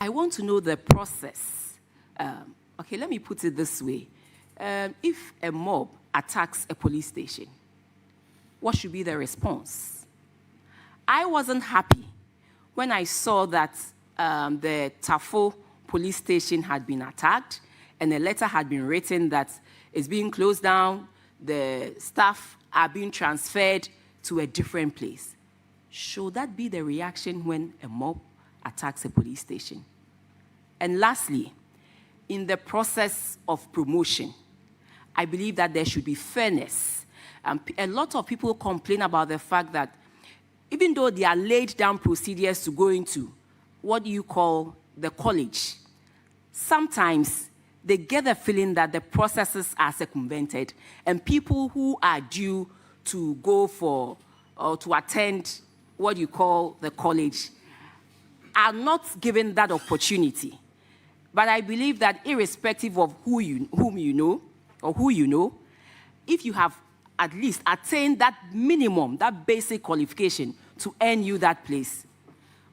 I want to know the process. Okay, let me put it this way. If a mob attacks a police station, what should be the response? I wasn't happy when I saw that the Tafo police station had been attacked and a letter had been written that it's being closed down, the staff are being transferred to a different place. Should that be the reaction when a mob attacks a police station? And lastly, in the process of promotion, I believe that there should be fairness. A lot of people complain about the fact that even though they are laid down procedures to go into what you call the college, sometimes they get the feeling that the processes are circumvented and people who are due to go for or to attend what you call the college are not given that opportunity. But I believe that irrespective of whom you know, or who you know, if you have at least attained that minimum, that basic qualification to earn you that place,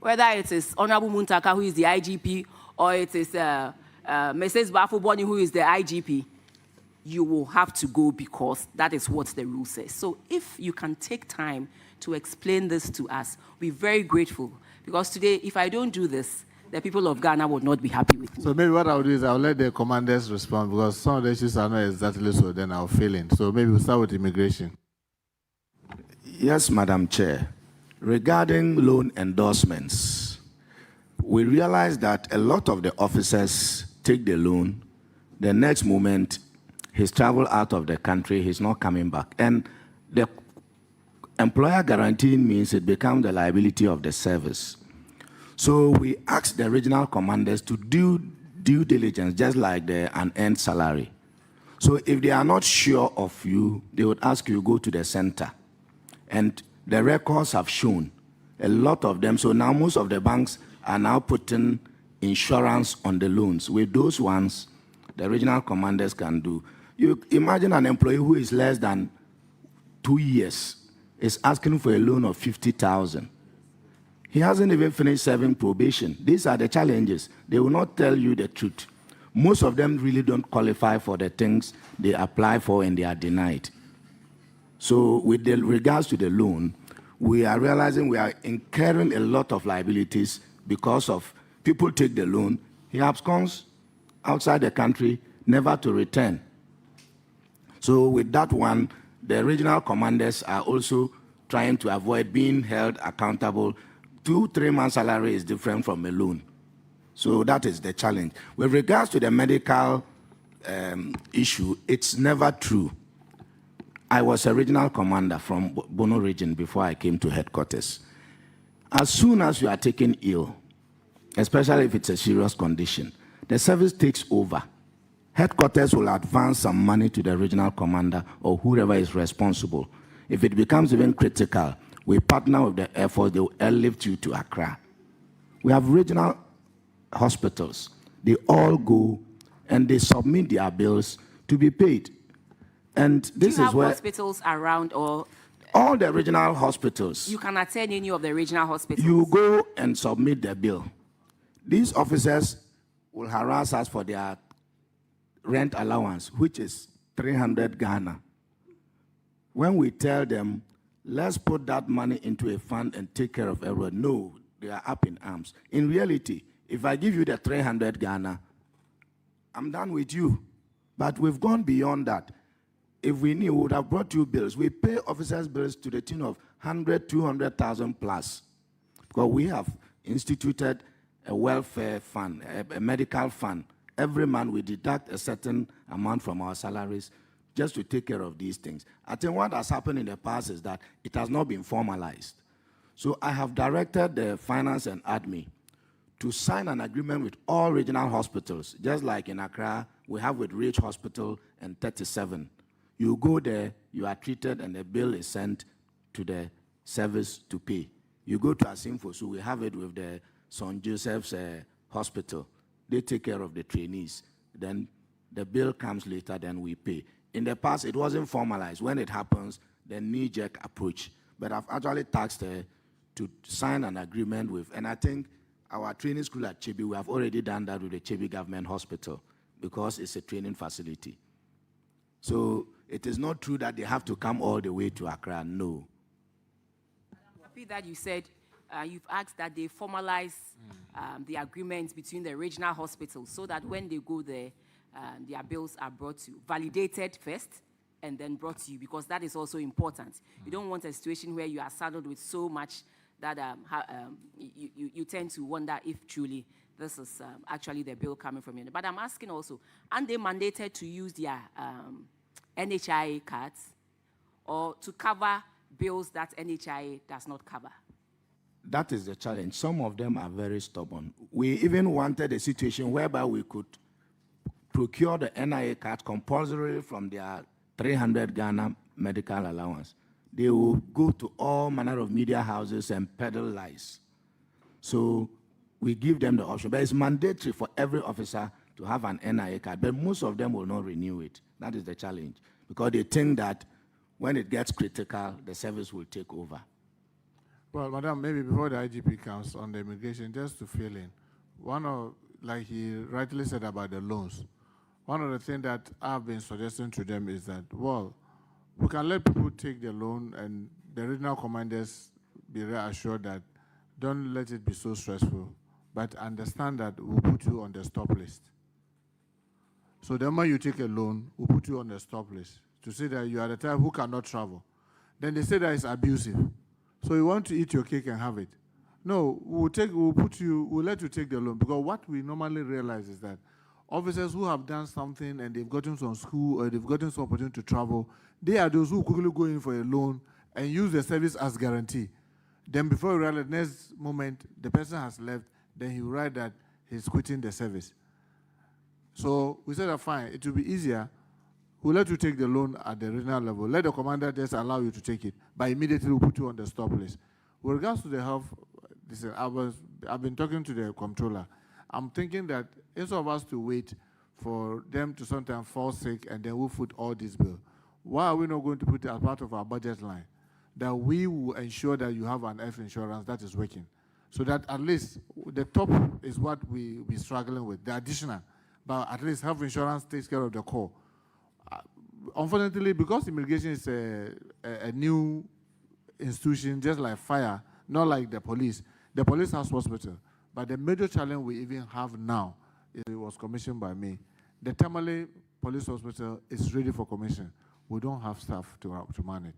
whether it is Honorable Muntaka, who is the IGP, or it is Mrs. Bafuboni, who is the IGP, you will have to go because that is what the rule says. So if you can take time to explain this to us, we're very grateful. Because today, if I don't do this, the people of Ghana would not be happy with me. So maybe what I'll do is I'll let the commanders respond because some of the issues are not exactly so, then I'll fill in. So maybe we'll start with immigration. Yes, Madam Chair. Regarding loan endorsements, we realize that a lot of the officers take the loan, the next moment, he's traveled out of the country, he's not coming back. And the employer guaranteeing means it becomes the liability of the service. So we ask the regional commanders to do due diligence, just like the unearned salary. So if they are not sure of you, they would ask you to go to the center. And the records have shown a lot of them. So now most of the banks are now putting insurance on the loans. With those ones, the regional commanders can do. You imagine an employee who is less than 2 years is asking for a loan of 50,000. He hasn't even finished serving probation. These are the challenges. They will not tell you the truth. Most of them really don't qualify for the things they apply for and they are denied. So with regards to the loan, we are realizing we are incurring a lot of liabilities because of people take the loan, he absconds outside the country, never to return. So with that one, the regional commanders are also trying to avoid being held accountable. 2-3 months salary is different from a loan. So that is the challenge. With regards to the medical issue, it's never true. I was a regional commander from Bono region before I came to headquarters. As soon as you are taken ill, especially if it's a serious condition, the service takes over. Headquarters will advance some money to the regional commander or whoever is responsible. If it becomes even critical, we partner with the Air Force, they will airlift you to Accra. We have regional hospitals. They all go and they submit their bills to be paid. And this is where... Do you have hospitals around or... All the regional hospitals. You can attend any of the regional hospitals. You go and submit the bill. These officers will harass us for their rent allowance, which is 300 Ghana. When we tell them, let's put that money into a fund and take care of everyone, no, they are up in arms. In reality, if I give you the 300 Ghana, I'm done with you. But we've gone beyond that. If we knew, we would have brought you bills. We pay officers' bills to the tune of 100, 200,000 plus. Because we have instituted a welfare fund, a medical fund. Every month we deduct a certain amount from our salaries just to take care of these things. I think what has happened in the past is that it has not been formalized. So I have directed the finance and admin to sign an agreement with all regional hospitals, just like in Accra, we have with Rich Hospital and 37. You go there, you are treated, and the bill is sent to the service to pay. You go to Asimfo, so we have it with the St. Joseph's Hospital. They take care of the trainees. Then the bill comes later, then we pay. In the past, it wasn't formalized. When it happens, the knee-jerk approach. But I've actually tasked her to sign an agreement with, and I think our training school at Chebi, we have already done that with the Chebi Government Hospital because it's a training facility. So it is not true that they have to come all the way to Accra, no. I'm happy that you said you've asked that they formalize the agreements between the regional hospitals so that when they go there, their bills are brought to you, validated first, and then brought to you, because that is also important. You don't want a situation where you are saddled with so much that you tend to wonder if truly this is actually the bill coming from you. But I'm asking also, aren't they mandated to use their NHIA cards or to cover bills that NHIA does not cover? That is the challenge. Some of them are very stubborn. We even wanted a situation whereby we could procure the NIA card compulsorily from their 300 Ghana medical allowance. They will go to all manner of media houses and peddle lies. So we give them the option. But it's mandatory for every officer to have an NIA card. But most of them will not renew it. That is the challenge. Because they think that when it gets critical, the service will take over. Well, Madam, maybe before the IGP comes on the immigration, just to fill in, one of, like he rightly said about the loans, one of the things that I've been suggesting to them is that, well, we can let people take the loan and the regional commanders be reassured that don't let it be so stressful, but understand that we'll put you on the stop list. So the moment you take a loan, we'll put you on the stop list to say that you are the type who cannot travel. Then they say that it's abusive. So you want to eat your cake and have it. No, we'll let you take the loan, because what we normally realize is that officers who have done something and they've gotten some school or they've gotten some opportunity to travel, they are those who quickly go in for a loan and use the service as guarantee. Then before you realize, the next moment, the person has left, then he will write that he's quitting the service. So we said, fine, it will be easier. We'll let you take the loan at the regional level. Let the commander just allow you to take it, but immediately we'll put you on the stop list. With regards to the health, I've been talking to the comptroller. I'm thinking that instead of us to wait for them to sometimes fall sick and then we'll foot all this bill, why are we not going to put it as part of our budget line? That we will ensure that you have an health insurance that is working. So that at least the top is what we'll be struggling with, the additional. But at least health insurance takes care of the core. Unfortunately, because immigration is a new institution, just like fire, not like the police has hospital. But the major challenge we even have now, it was commissioned by me. The Tamale Police Hospital is ready for commission. We don't have staff to man it.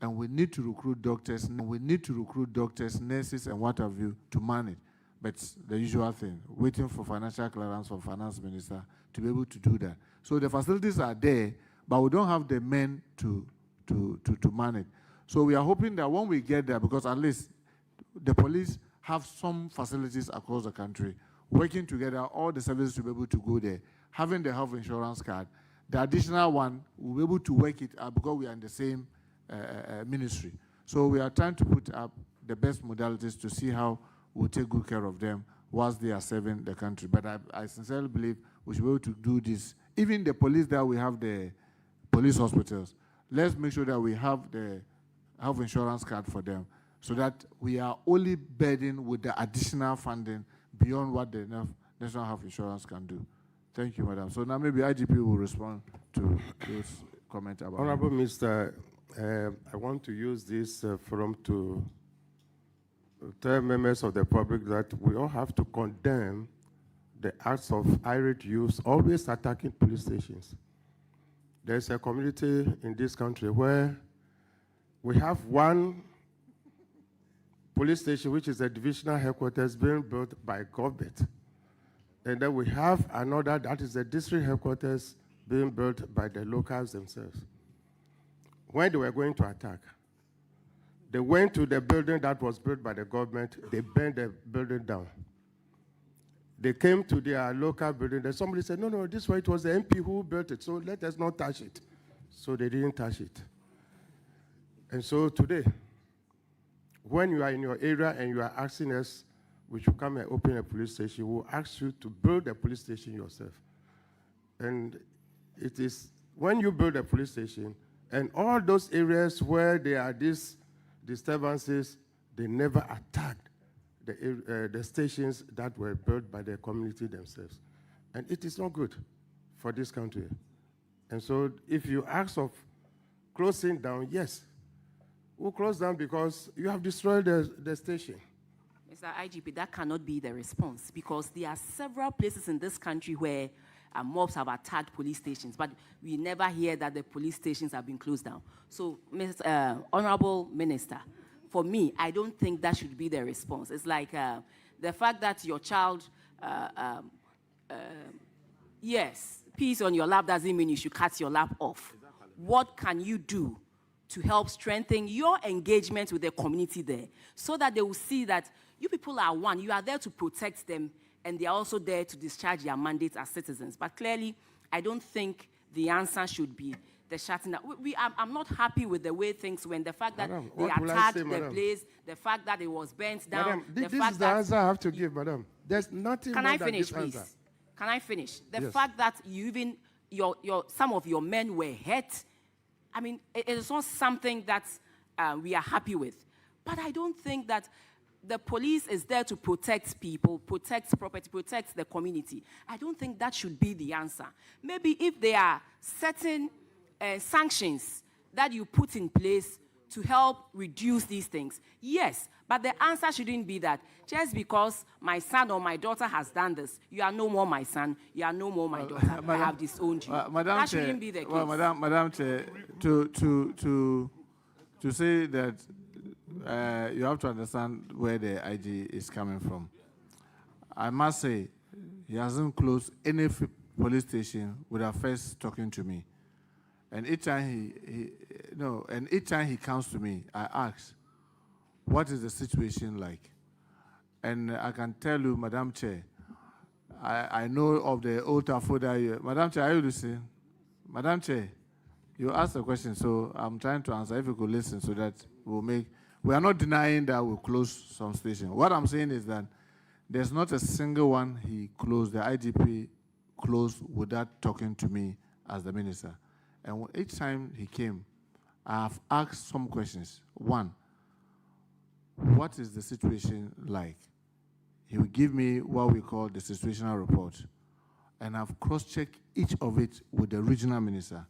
And we need to recruit doctors, nurses, and what have you to man it. But the usual thing, waiting for financial clearance from finance minister to be able to do that. So the facilities are there, but we don't have the men to man it. So we are hoping that when we get there, because at least the police have some facilities across the country, working together, all the services to be able to go there, having the health insurance card. The additional one, we'll be able to work it out because we are in the same ministry. So we are trying to put up the best modalities to see how we'll take good care of them whilst they are serving the country. But I sincerely believe we should be able to do this. Even the police that we have the police hospitals, let's make sure that we have the health insurance card for them so that we are only burdened with the additional funding beyond what the National Health Insurance can do. Thank you, Madam. So now maybe IGP will respond to this comment about Honorable Minister, I want to use this forum to tell members of the public that we all have to condemn the acts of irate youths always attacking police stations. There's a community in this country where we have one police station, which is a divisional headquarters being built by government. And then we have another that is the district headquarters being built by the locals themselves. When they were going to attack, they went to the building that was built by the government, they burned the building down. They came to their local building, and somebody said, no, this way it was the MP who built it, so let us not touch it. So they didn't touch it. And so today, when you are in your area and you are asking us, we should come and open a police station, we'll ask you to build a police station yourself. And it is when you build a police station, and all those areas where there are these disturbances, they never attacked the stations that were built by the community themselves. And it is not good for this country. And so if you ask of closing down, yes, we'll close down because you have destroyed the station. Mr. IGP, that cannot be the response because there are several places in this country where mobs have attacked police stations, but we never hear that the police stations have been closed down. So, Honorable Minister, for me, I don't think that should be the response. It's like the fact that your child, yes, pees on your lap doesn't mean you should cut your lap off. Exactly. What can you do to help strengthen your engagement with the community there so that they will see that you people are one, you are there to protect them, and they are also there to discharge their mandates as citizens. But clearly, I don't think the answer should be the shutting down. I'm not happy with the way things went. The fact that Madam, they attacked the place, the fact that it was burnt down. Madam, this is the answer I have to give, madam. There's nothing more than this answer. Can I finish, please? Can I finish? The fact that you even, some of your men were hurt, I mean, it is not something that we are happy with. But I don't think that the police is there to protect people, protect property, protect the community. I don't think that should be the answer. Maybe if there are certain sanctions that you put in place to help reduce these things, yes, but the answer shouldn't be that just because my son or my daughter has done this, you are no more my son, you are no more my daughter. I have disowned you. That shouldn't be the case. Well, Madam Chair, to say that you have to understand where the IG is coming from. I must say, he hasn't closed any police station without first talking to me. And each time each time he comes to me, I ask, what is the situation like? And I can tell you, Madam Chair, I know of the old Tafoda. Madam Chair, are you listening? Madam Chair, you asked a question, so I'm trying to answer. If you could listen so that we are not denying that we'll close some stations. What I'm saying is that there's not a single one he closed, the IGP closed without talking to me as the minister. And each time he came, I have asked some questions. One, what is the situation like? He will give me what we call the situational report. And I've cross-checked each of it with the regional minister.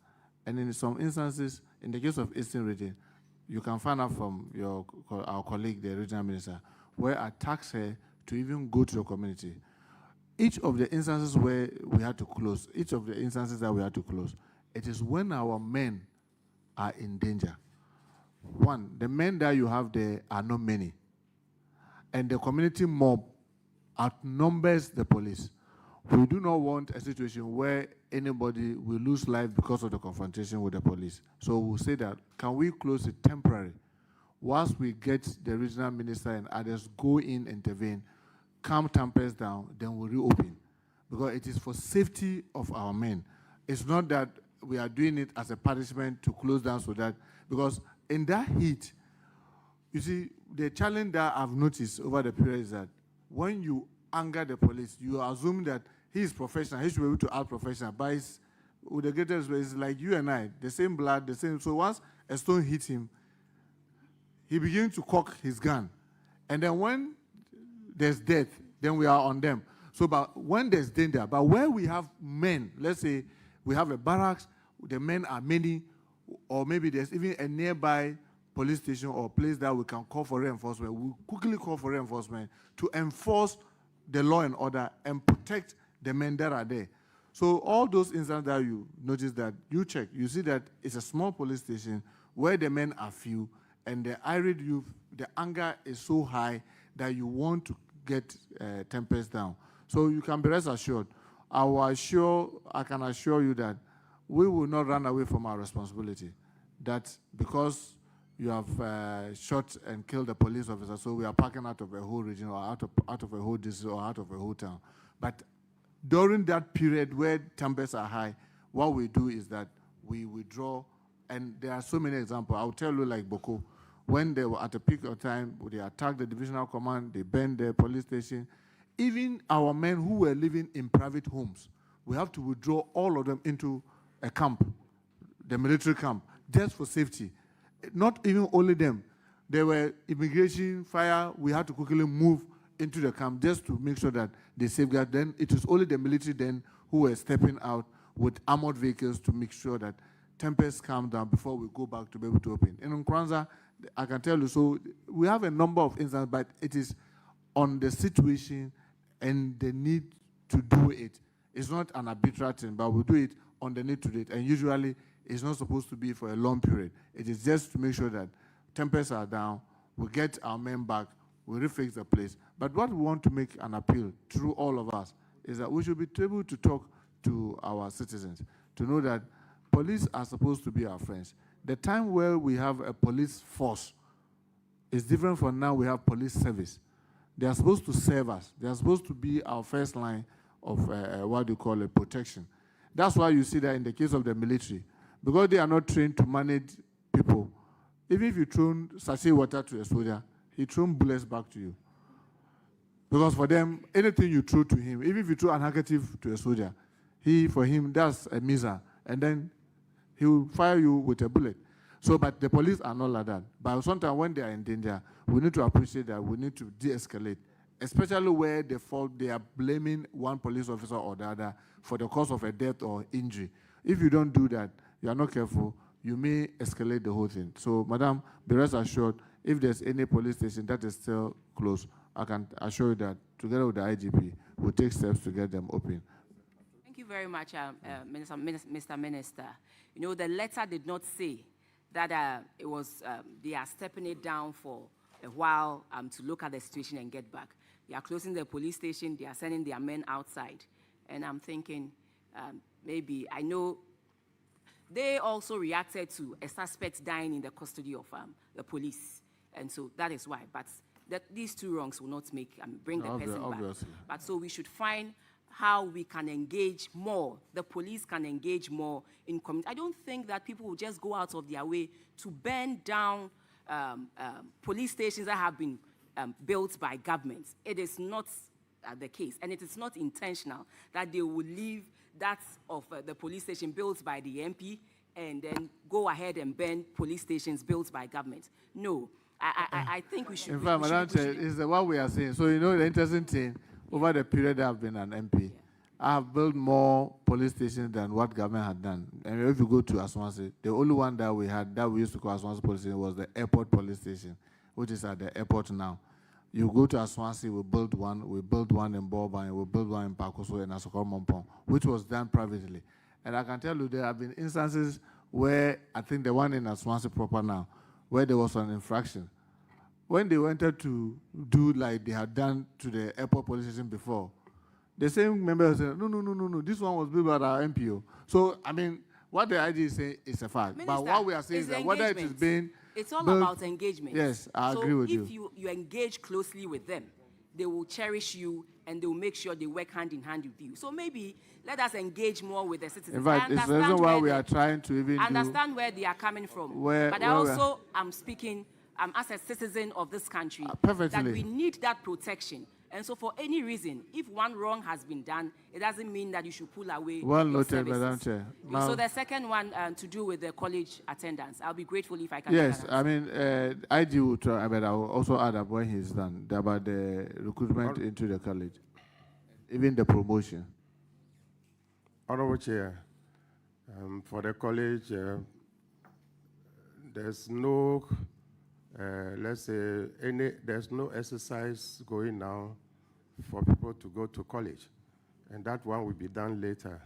And in some instances, in the case of Eastern Region, you can find out from our colleague, the regional minister, where I tasked her to even go to the community. Each of the instances where we had to close, it is when our men are in danger. One, the men that you have there are not many. And the community mob outnumbers the police. We do not want a situation where anybody will lose life because of the confrontation with the police. So we'll say that, can we close it temporarily? Whilst we get the regional minister and others go in, intervene, calm tempers down, then we'll reopen. Because it is for safety of our men. It's not that we are doing it as a punishment to close down so that, because in that heat, you see, the challenge that I've noticed over the period is that when you anger the police, you assume that he is professional, he should be able to act professional, but with the greatest way, it's like you and I, the same blood, the same. So once a stone hits him, he begins to cock his gun. And then when there's death, then we are on them. So but when there's danger, but where we have men, let's say we have a barracks, the men are many, or maybe there's even a nearby police station or place that we can call for reinforcement, we'll quickly call for reinforcement to enforce the law and order and protect the men that are there. So all those instances that you notice that you check, you see that it's a small police station where the men are few and the irate youth, the anger is so high that you want to get tempers down. So you can be rest assured. I can assure you that we will not run away from our responsibility. That because you have shot and killed a police officer, so we are packing out of a whole region or out of a whole district or out of a whole town. But during that period where tempers are high, what we do is that we withdraw, and there are so many examples. I'll tell you like Boko. When they were at a peak of time, they attacked the divisional command, they burned the police station. Even our men who were living in private homes, we have to withdraw all of them into a camp, the military camp, just for safety. Not even only them. There were immigration, fire, we had to quickly move into the camp just to make sure that they safeguard. Then it is only the military then who were stepping out with armored vehicles to make sure that tempers calm down before we go back to be able to open. In Nkranza, I can tell you, so we have a number of instances, but it is on the situation and the need to do it. It's not an arbitrary thing, but we do it on the need to do it. And usually, it's not supposed to be for a long period. It is just to make sure that tempers are down, we get our men back, we refix the place. But what we want to make an appeal through all of us is that we should be able to talk to our citizens to know that police are supposed to be our friends. The time where we have a police force is different from now we have police service. They are supposed to serve us. They are supposed to be our first line of what you call a protection. That's why you see that in the case of the military, because they are not trained to manage people, even if you throw sachet water to a soldier, he throws bullets back to you. Because for them, anything you throw to him, even if you throw an handkerchief to a soldier, for him, that's a missile. And then he will fire you with a bullet. So, but the police are not like that. But sometimes when they are in danger, we need to appreciate that we need to de-escalate, especially where they are blaming one police officer or the other for the cause of a death or injury. If you don't do that, you are not careful, you may escalate the whole thing. So, madam, be rest assured, if there's any police station that is still closed, I can assure you that together with the IGP, we'll take steps to get them open. Thank you very much, Mr. Minister. You know, the letter did not say that it was they are stepping it down for a while to look at the situation and get back. They are closing the police station. They are sending their men outside. And I'm thinking maybe, I know they also reacted to a suspect dying in the custody of the police. And so that is why. But these two wrongs will not bring the person obviously back. But so we should find how we can engage more. The police can engage more in community. I don't think that people will just go out of their way to burn down police stations that have been built by governments. It is not the case, and it is not intentional that they will leave that of the police station built by the MP and then go ahead and burn police stations built by government. No, I think we should. In fact, Madam Chair, is what we are saying. So, you know, the interesting thing, over the period I've been an MP, I have built more police stations than what government had done. And if you go to Aswansi, the only one that we had that we used to call Aswansi police station was the airport police station, which is at the airport now. You go to Aswansi, we built one in Boban, we built one in Pakoso and Asokor Mompong, which was done privately. And I can tell you there have been instances where, I think the one in Aswansi proper now, where there was an infraction. When they wanted to do like they had done to the airport police station before, the same member said, no, this one was built by our MPO. So, I mean, what the IG is saying is a fact. Minister, but what we are saying is that whether it is being it's all about engagement. Yes, I agree with you. So if you engage closely with them, they will cherish you and they will make sure they work hand in hand with you. So maybe let us engage more with the citizens. In fact, it's the reason why we are trying to even understand where they are coming from. But I also am speaking as a citizen of this country that we need that protection. And so for any reason, if one wrong has been done, it doesn't mean that you should pull away well your noted, services. Madam Chair. So the second one to do with the college attendance, I'll be grateful if I can. Yes, I mean, IG will try, but I will also add up when he's done about the recruitment into the college, even the promotion. Honorable Chair, for the college, there's no let's say, there's no exercise going now for people to go to college. And that one will be done later.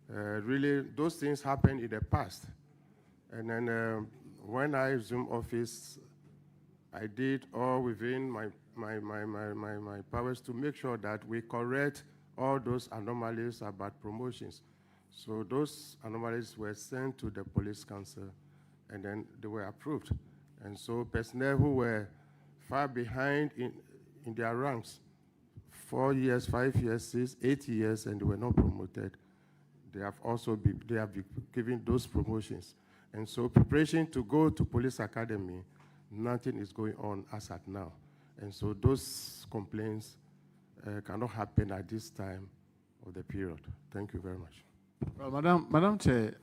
Really, those things happened in the past. And then when I resumed office, I did all within my powers to make sure that we correct all those anomalies about promotions. So those anomalies were sent to the police council, and then they were approved. And so personnel who were far behind in their ranks, 4 years, 5 years, 6, 8 years, and they were not promoted, they have been given those promotions. And so preparation to go to police academy, nothing is going on as at now. And so those complaints cannot happen at this time of the period. Thank you very much. Well, Madam Chair,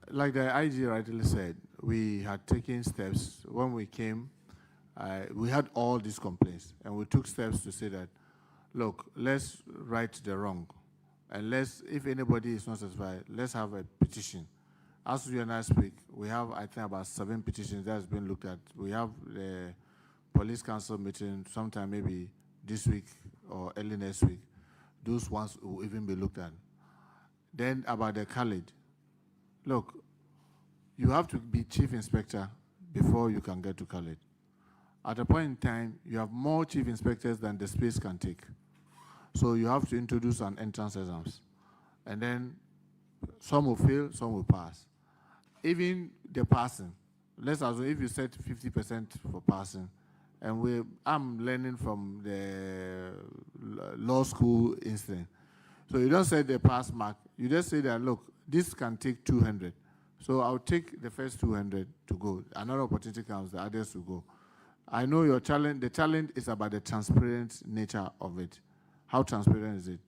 like the IG rightly said, we had taken steps when we came. we had all these complaints, and we took steps to say that, look, let's right the wrong, and if anybody is not satisfied, let's have a petition. As you and I speak, we have, I think, about 7 petitions that has been looked at. We have the police council meeting sometime maybe this week or early next week. Those ones will even be looked at. Then about the college. Look, you have to be chief inspector before you can get to college. At a point in time, you have more chief inspectors than the space can take. So you have to introduce an entrance exams. And then some will fail, some will pass. Even the passing, let's assume if you set 50% for passing, and I'm learning from the law school incident. So you don't set the pass mark, you just say that, look, this can take 200. So I'll take the first 200 to go. Another opportunity comes, the others will go. I know your challenge, the challenge is about the transparent nature of it. How transparent is it?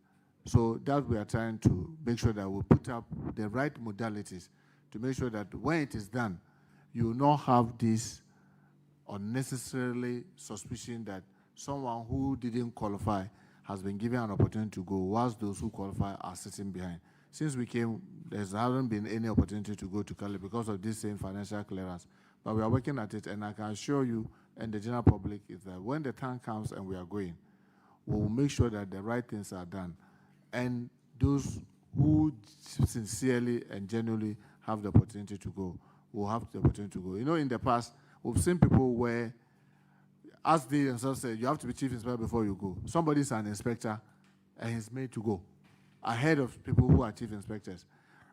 So that we are trying to make sure that we put up the right modalities to make sure that when it is done, you will not have this unnecessarily suspicion that someone who didn't qualify has been given an opportunity to go, whilst those who qualify are sitting behind. Since we came, there hasn't been any opportunity to go to Cali because of this same financial clearance. But we are working at it, and I can assure you and the general public is that when the time comes and we are going, we will make sure that the right things are done. And those who sincerely and genuinely have the opportunity to go will have the opportunity to go. You know, in the past, we've seen people where, as they themselves said, you have to be chief inspector before you go. Somebody is an inspector and he's made to go ahead of people who are chief inspectors.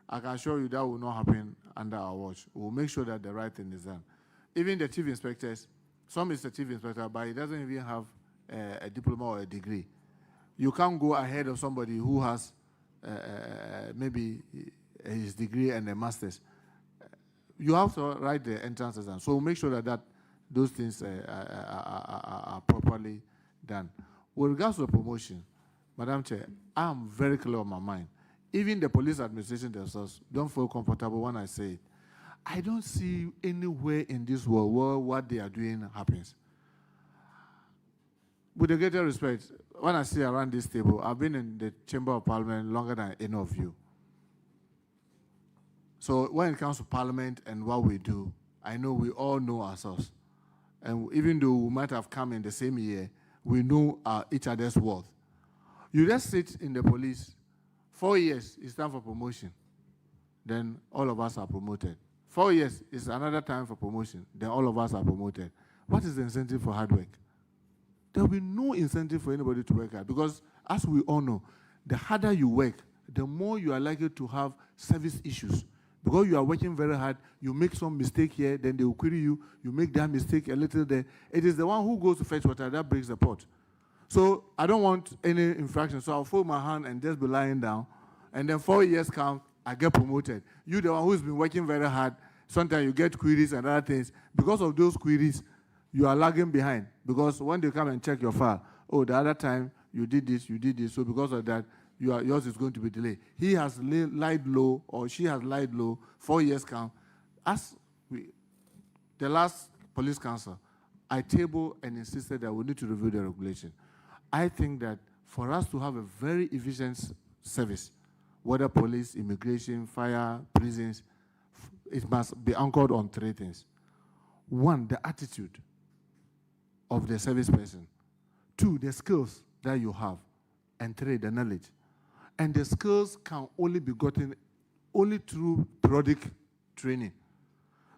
I can assure you that will not happen under our watch. We'll make sure that the right thing is done. Even the chief inspectors, some is a chief inspector, but he doesn't even have a diploma or a degree. You can't go ahead of somebody who has maybe his degree and a master's. You have to write the entrance exam. So we'll make sure that those things are properly done. With regards to the promotion, Madam Chair, I'm very clear on my mind. Even the police administration themselves don't feel comfortable when I say it. I don't see anywhere in this world where what they are doing happens. With the greater respect, when I see around this table, I've been in the Chamber of Parliament longer than any of you. So when it comes to Parliament and what we do, I know we all know ourselves. And even though we might have come in the same year, we know each other's worth. You just sit in the police, 4 years, it's time for promotion. Then all of us are promoted. 4 years is another time for promotion. Then all of us are promoted. What is the incentive for hard work? There will be no incentive for anybody to work hard because, as we all know, the harder you work, the more you are likely to have service issues. Because you are working very hard, you make some mistake here, then they will query you, you make that mistake a little there. It is the one who goes to fetch water that breaks the pot. So I don't want any infraction, so I'll fold my hand and just be lying down, and then 4 years come, I get promoted. You, the one who's been working very hard, sometimes you get queries and other things. Because of those queries, you are lagging behind. Because when they come and check your file, oh, the other time you did this, so because of that, yours is going to be delayed. He has lied low, or she has lied low, 4 years count. The last police council, I tabled and insisted that we need to review the regulation. I think that for us to have a very efficient service, whether police, immigration, fire, prisons, it must be anchored on 3 things. 1, the attitude of the service person. 2, the skills that you have. And 3, the knowledge. And the skills can only be gotten only through periodic training.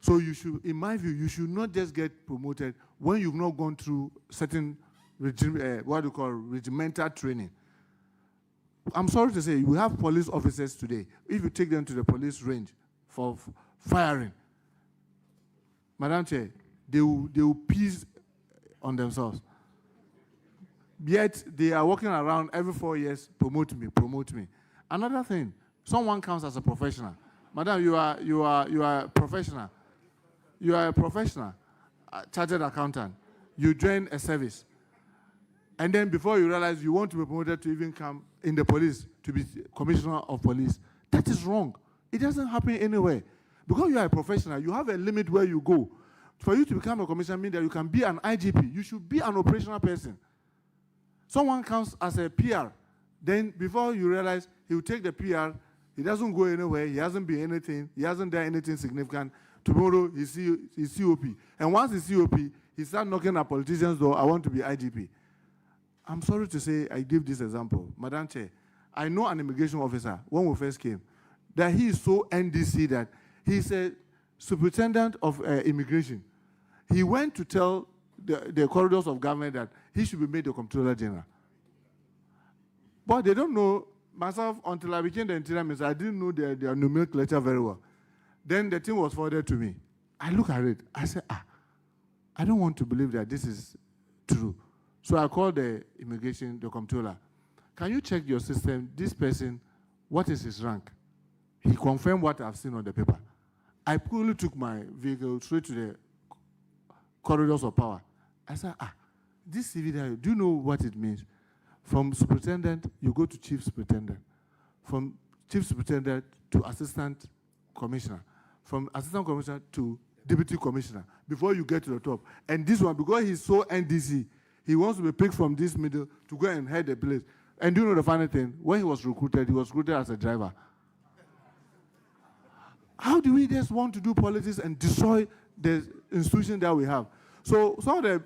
So you should, in my view, you should not just get promoted when you've not gone through certain regimental training. I'm sorry to say, we have police officers today. If you take them to the police range for firing, Madam Chair, they will piss on themselves. Yet they are walking around every 4 years, promote me, promote me. Another thing, someone comes as a professional. Madam, you are a professional. You are a professional, chartered accountant. You join a service. And then before you realize you want to be promoted to even come in the police, to be commissioner of police, that is wrong. It doesn't happen anywhere. Because you are a professional, you have a limit where you go. For you to become a commissioner means that you can be an IGP. You should be an operational person. Someone comes as a PR, then before you realize, he will take the PR, he doesn't go anywhere, he hasn't been anything, he hasn't done anything significant. Tomorrow, he's COP. And once he's COP, he starts knocking at politicians' door, I want to be IGP. I'm sorry to say, I give this example. Madam Chair, I know an immigration officer, when we first came, that he is so NDC that he's a superintendent of immigration. He went to tell the corridors of government that he should be made the Comptroller General. But they don't know, myself, until I became the Interior Minister, I didn't know their nomenclature very well. Then the thing was forwarded to me. I look at it, I said, I don't want to believe that this is true. So I called the immigration, the Comptroller. Can you check your system, this person, what is his rank? He confirmed what I've seen on the paper. I quickly took my vehicle straight to the corridors of power. I said, this CV, do you know what it means? From superintendent, you go to chief superintendent. From chief superintendent to assistant commissioner. From assistant commissioner to deputy commissioner, before you get to the top. And this one, because he's so NDC, he wants to be picked from this middle to go and head the place. And do you know the funny thing? When he was recruited as a driver. How do we just want to do politics and destroy the institution that we have? So some of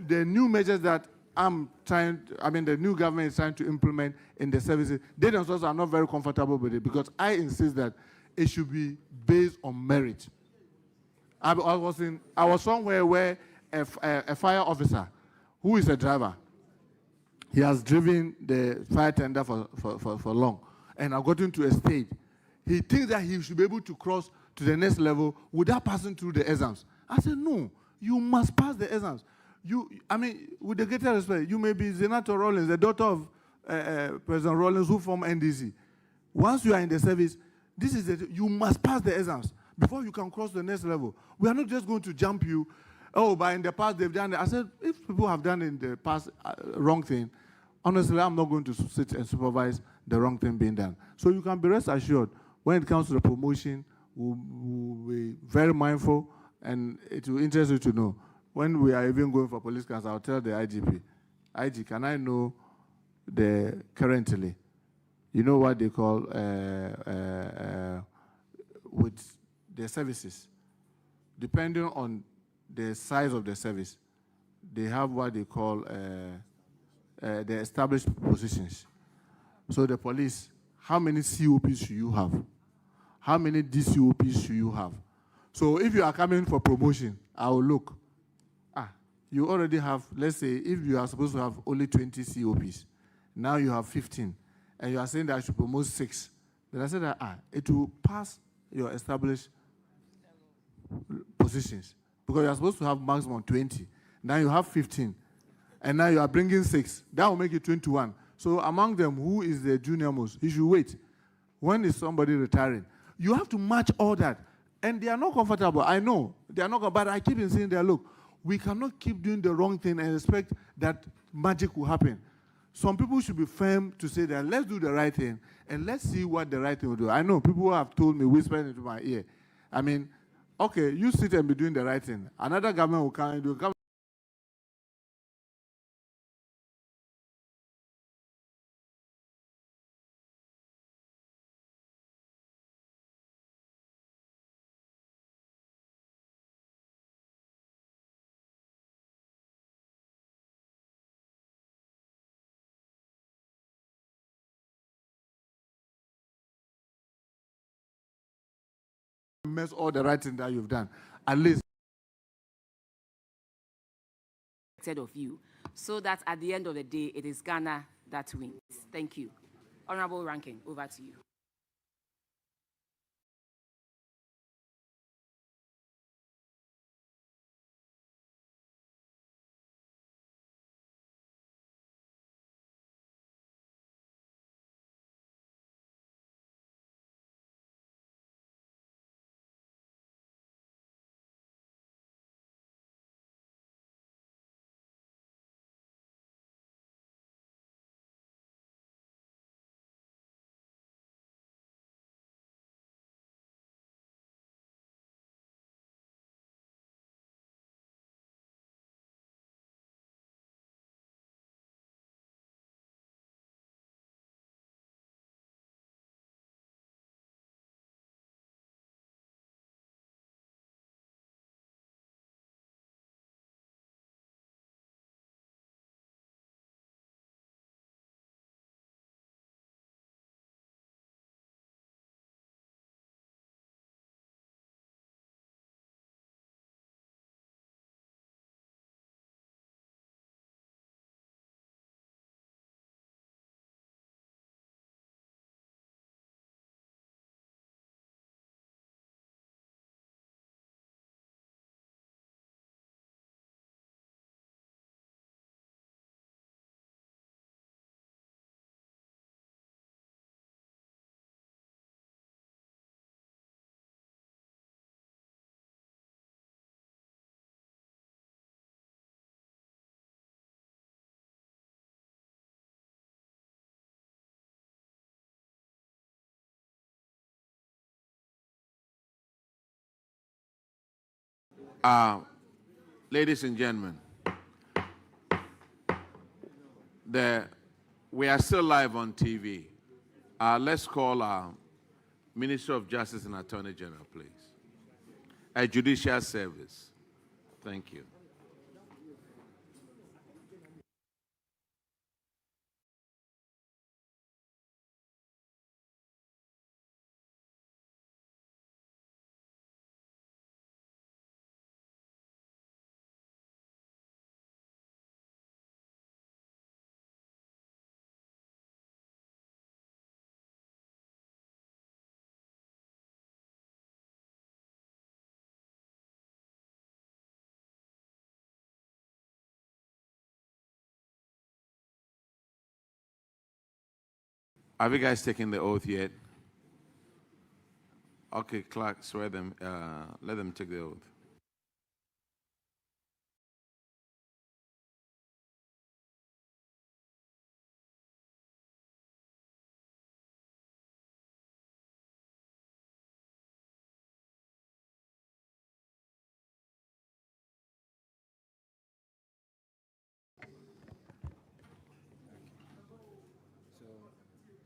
the new measures that the new government is trying to implement in the services, they themselves are not very comfortable with it, because I insist that it should be based on merit. I was somewhere where a fire officer, who is a driver, he has driven the fire tender for long, and I got into a stage. He thinks that he should be able to cross to the next level without passing through the exams. I said, no, you must pass the exams. With the greatest respect, you may be Zenato Rollins, the daughter of President Rollins, who formed NDC. Once you are in the service, you must pass the exams before you can cross the next level. We are not just going to jump you. Oh, but in the past they've done it. I said, if people have done in the past wrong thing, honestly, I'm not going to sit and supervise the wrong thing being done. So you can be rest assured, when it comes to the promotion, we'll be very mindful, and it will interest you to know. When we are even going for police council, I'll tell the IGP, IG, can I know currently, you know what they call with the services, depending on the size of the service, they have what they call the established positions. So the police, how many COPs should you have? How many DCOPs should you have? So if you are coming for promotion, I will look. You already have, let's say, if you are supposed to have only 20 COPs, now you have 15, and you are saying that I should promote 6. Then I said that, it will pass your established positions, because you are supposed to have maximum 20. Now you have 15, and now you are bringing 6. That will make it 21. So among them, who is the junior most? He should wait. When is somebody retiring? You have to match all that. And they are not comfortable. I know. They are not, but I keep in saying that, look, we cannot keep doing the wrong thing and expect that magic will happen. Some people should be firm to say that let's do the right thing and let's see what the right thing will do. I know people who have told me, whispered into my ear, okay, you sit and be doing the right thing. Another government will come and do. Mess all the right thing that you've done. At least of you, so that at the end of the day, it is Ghana that wins. Thank you. Honorable Ranking, over to you. Ladies and gentlemen, we are still live on TV. Let's call our Minister of Justice and Attorney General, please. A Judicial Service. Thank you. Have you guys taken the oath yet? Okay, clerk, swear them. Let them take the oath.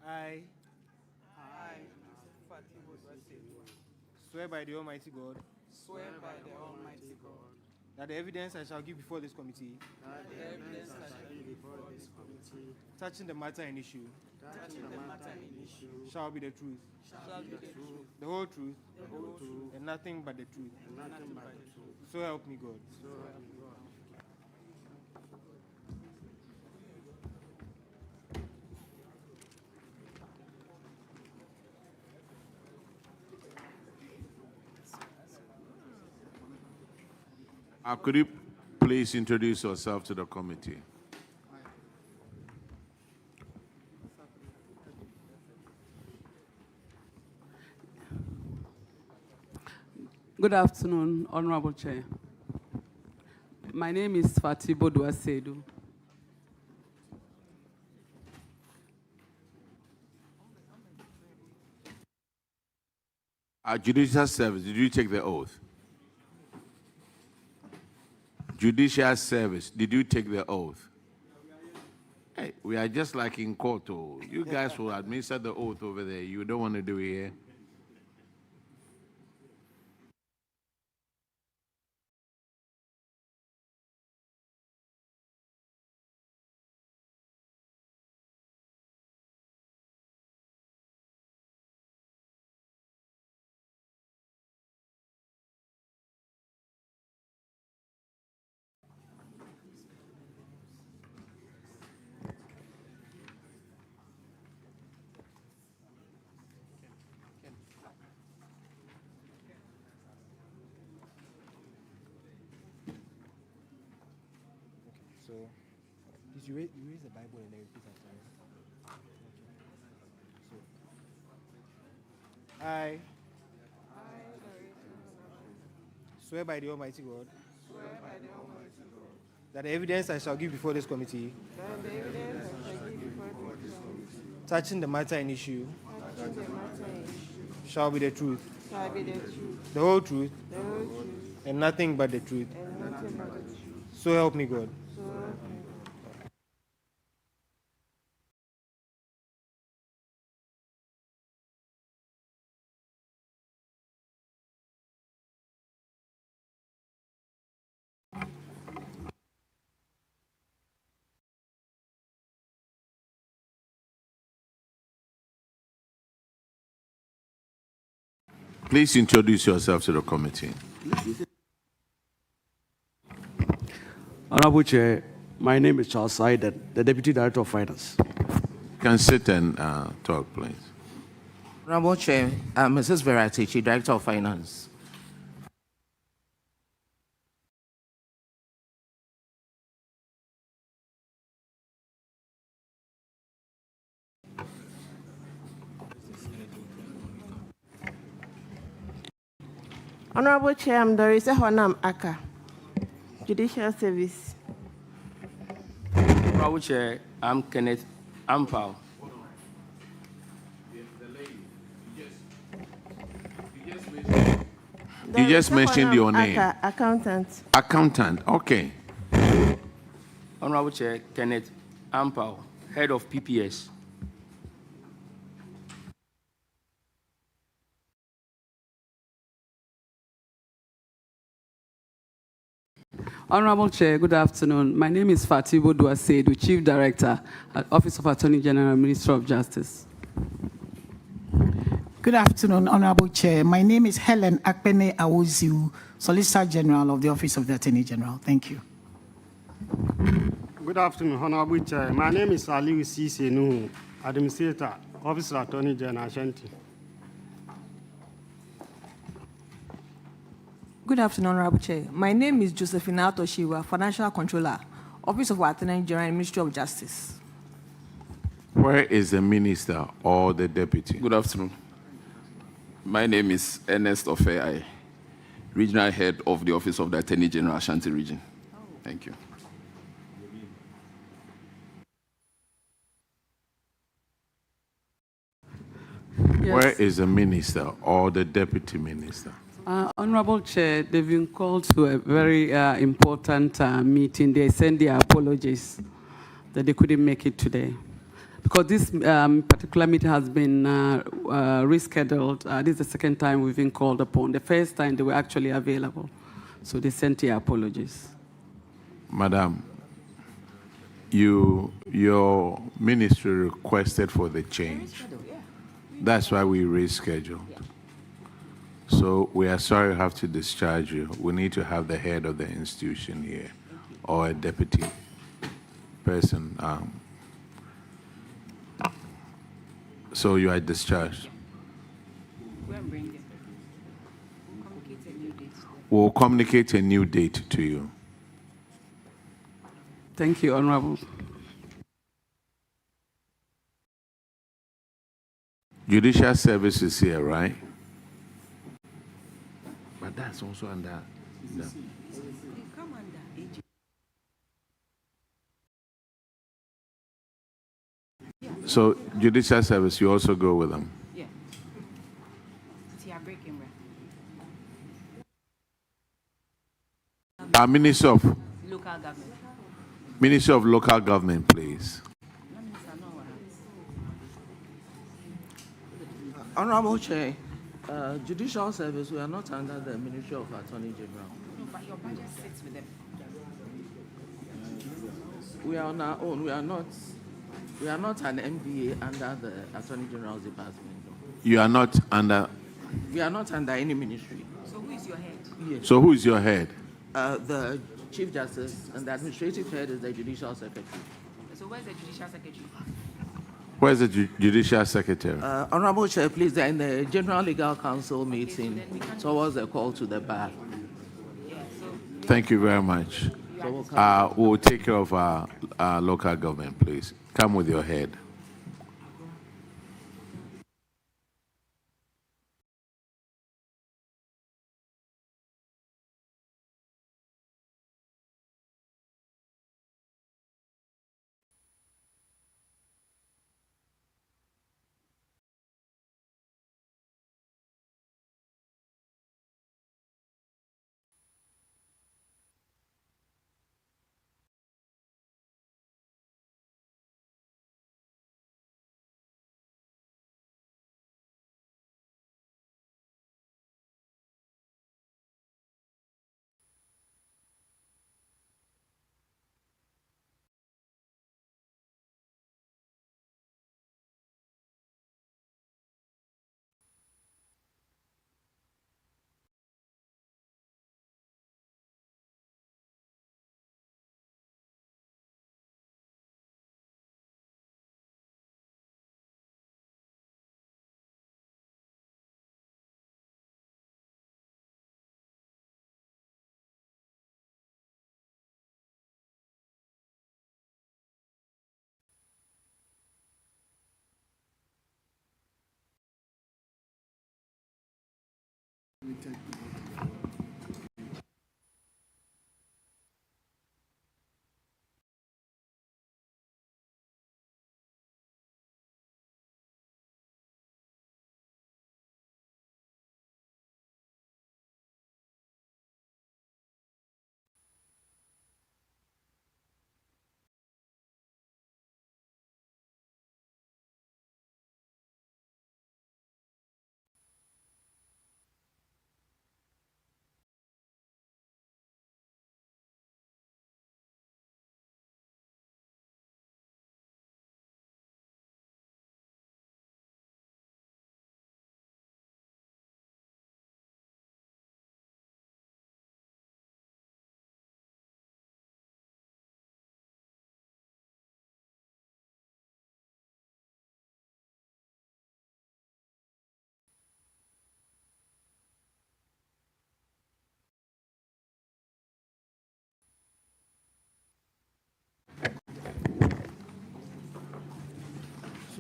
I swear by the Almighty God that the evidence I shall give before this committee touching the matter in issue shall be the truth, the whole truth, and nothing but the truth. So help me God. Could you please introduce yourself to the committee? Good afternoon, Honorable Chair. My name is Fatibo Duasedu. Judicial Service, did you take the oath? Judicial Service, did you take the oath? Hey, we are just like in court. Oh. You guys will administer the oath over there. You don't want to do it here. So, you raise the Bible and then repeat after me. So, I swear by the Almighty God that the evidence I shall give before this committee touching the matter in issue shall be the truth, the whole truth, and nothing but the truth. So help me God. Please introduce yourself to the committee. Honorable Chair, my name is Charles Saiden, the Deputy Director of Finance. You can sit and talk, please. Honorable Chair, Mrs. Veratici, Director of Finance. Honorable Chair, I'm Doris Honam Aka, Judicial Service. Honorable Chair, I'm Kenneth Ampao. You just mentioned your name. Accountant. Accountant, okay. Honorable Chair, Kenneth Ampao, Head of PPS. Honorable Chair, good afternoon. My name is Fatibo Duasedu, Chief Director at Office of Attorney General, Ministry of Justice. Good afternoon, Honorable Chair. My name is Helen Akpene Awoziu, Solicitor General of the Office of the Attorney General. Thank you. Good afternoon, Honorable Chair. My name is Aliu Sise Nuhu, Administrator, Office of Attorney General, Ashanti. Good afternoon, Honorable Chair. My name is Josephina Toshiwa, Financial Controller, Office of Attorney General, Ministry of Justice. Where is the minister or the deputy? Good afternoon. My name is Ernest Ofei, Regional Head of the Office of the Attorney General, Ashanti Region. Thank you. Yes. Where is the minister or the deputy minister? Honorable Chair, they've been called to a very important meeting. They send their apologies that they couldn't make it today. Because this particular meeting has been rescheduled. This is the second time we've been called upon. The first time they were actually available. So they sent their apologies. Madam, your ministry requested for the change. That's why we rescheduled. So we are sorry we have to discharge you. We need to have the head of the institution here or a deputy person. So you are discharged. We'll communicate a new date to you. Thank you, Honorable. Judicial service is here, right? But that's also under. So judicial service, you also go with them. Yeah. Minister of Local government. Minister of Local Government, please. Honorable Chair, Judicial Service, we are not under the Ministry of Attorney General. No, but your budget sits with them. We are on our own. We are not an MDA under the Attorney General's department. You are not under. We are not under any ministry. So who is your head? Yes. So who is your head? The Chief Justice, and the administrative head is the Judicial Secretary. So where's the Judicial Secretary? Where's the Judicial Secretary? Honorable Chair, please, they're in the General Legal Council meeting towards the call to the bar. Thank you very much. We'll take care of our local government, please. Come with your head.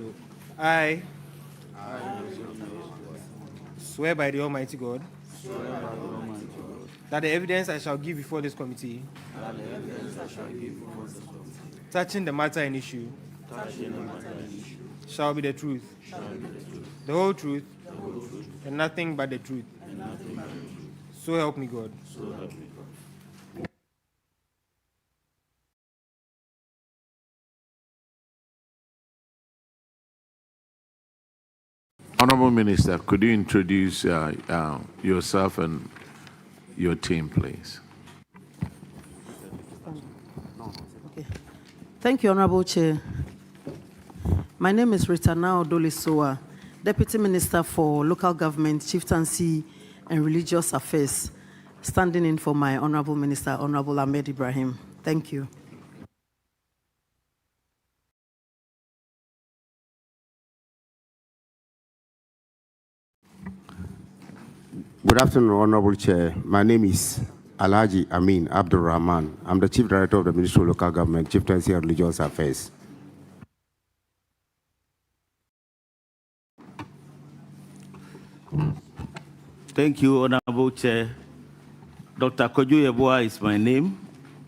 So, I swear by the Almighty God that the evidence I shall give before this committee touching the matter in issue shall be the truth, the whole truth, and nothing but the truth. So help me God. Honorable Minister, could you introduce yourself and your team, please? Okay. Thank you, Honorable Chair. My name is Rita Nao Dolisoa, Deputy Minister for Local Government, Chieftaincy, and Religious Affairs, standing in for my Honorable Minister, Honorable Ahmed Ibrahim. Thank you. Good afternoon, Honorable Chair. My name is Alhaji Amin Abdul Rahman. I'm the Chief Director of the Ministry of Local Government, Chieftaincy and Religious Affairs. Thank you, Honorable Chair. Dr. Kojo Yeboah is my name.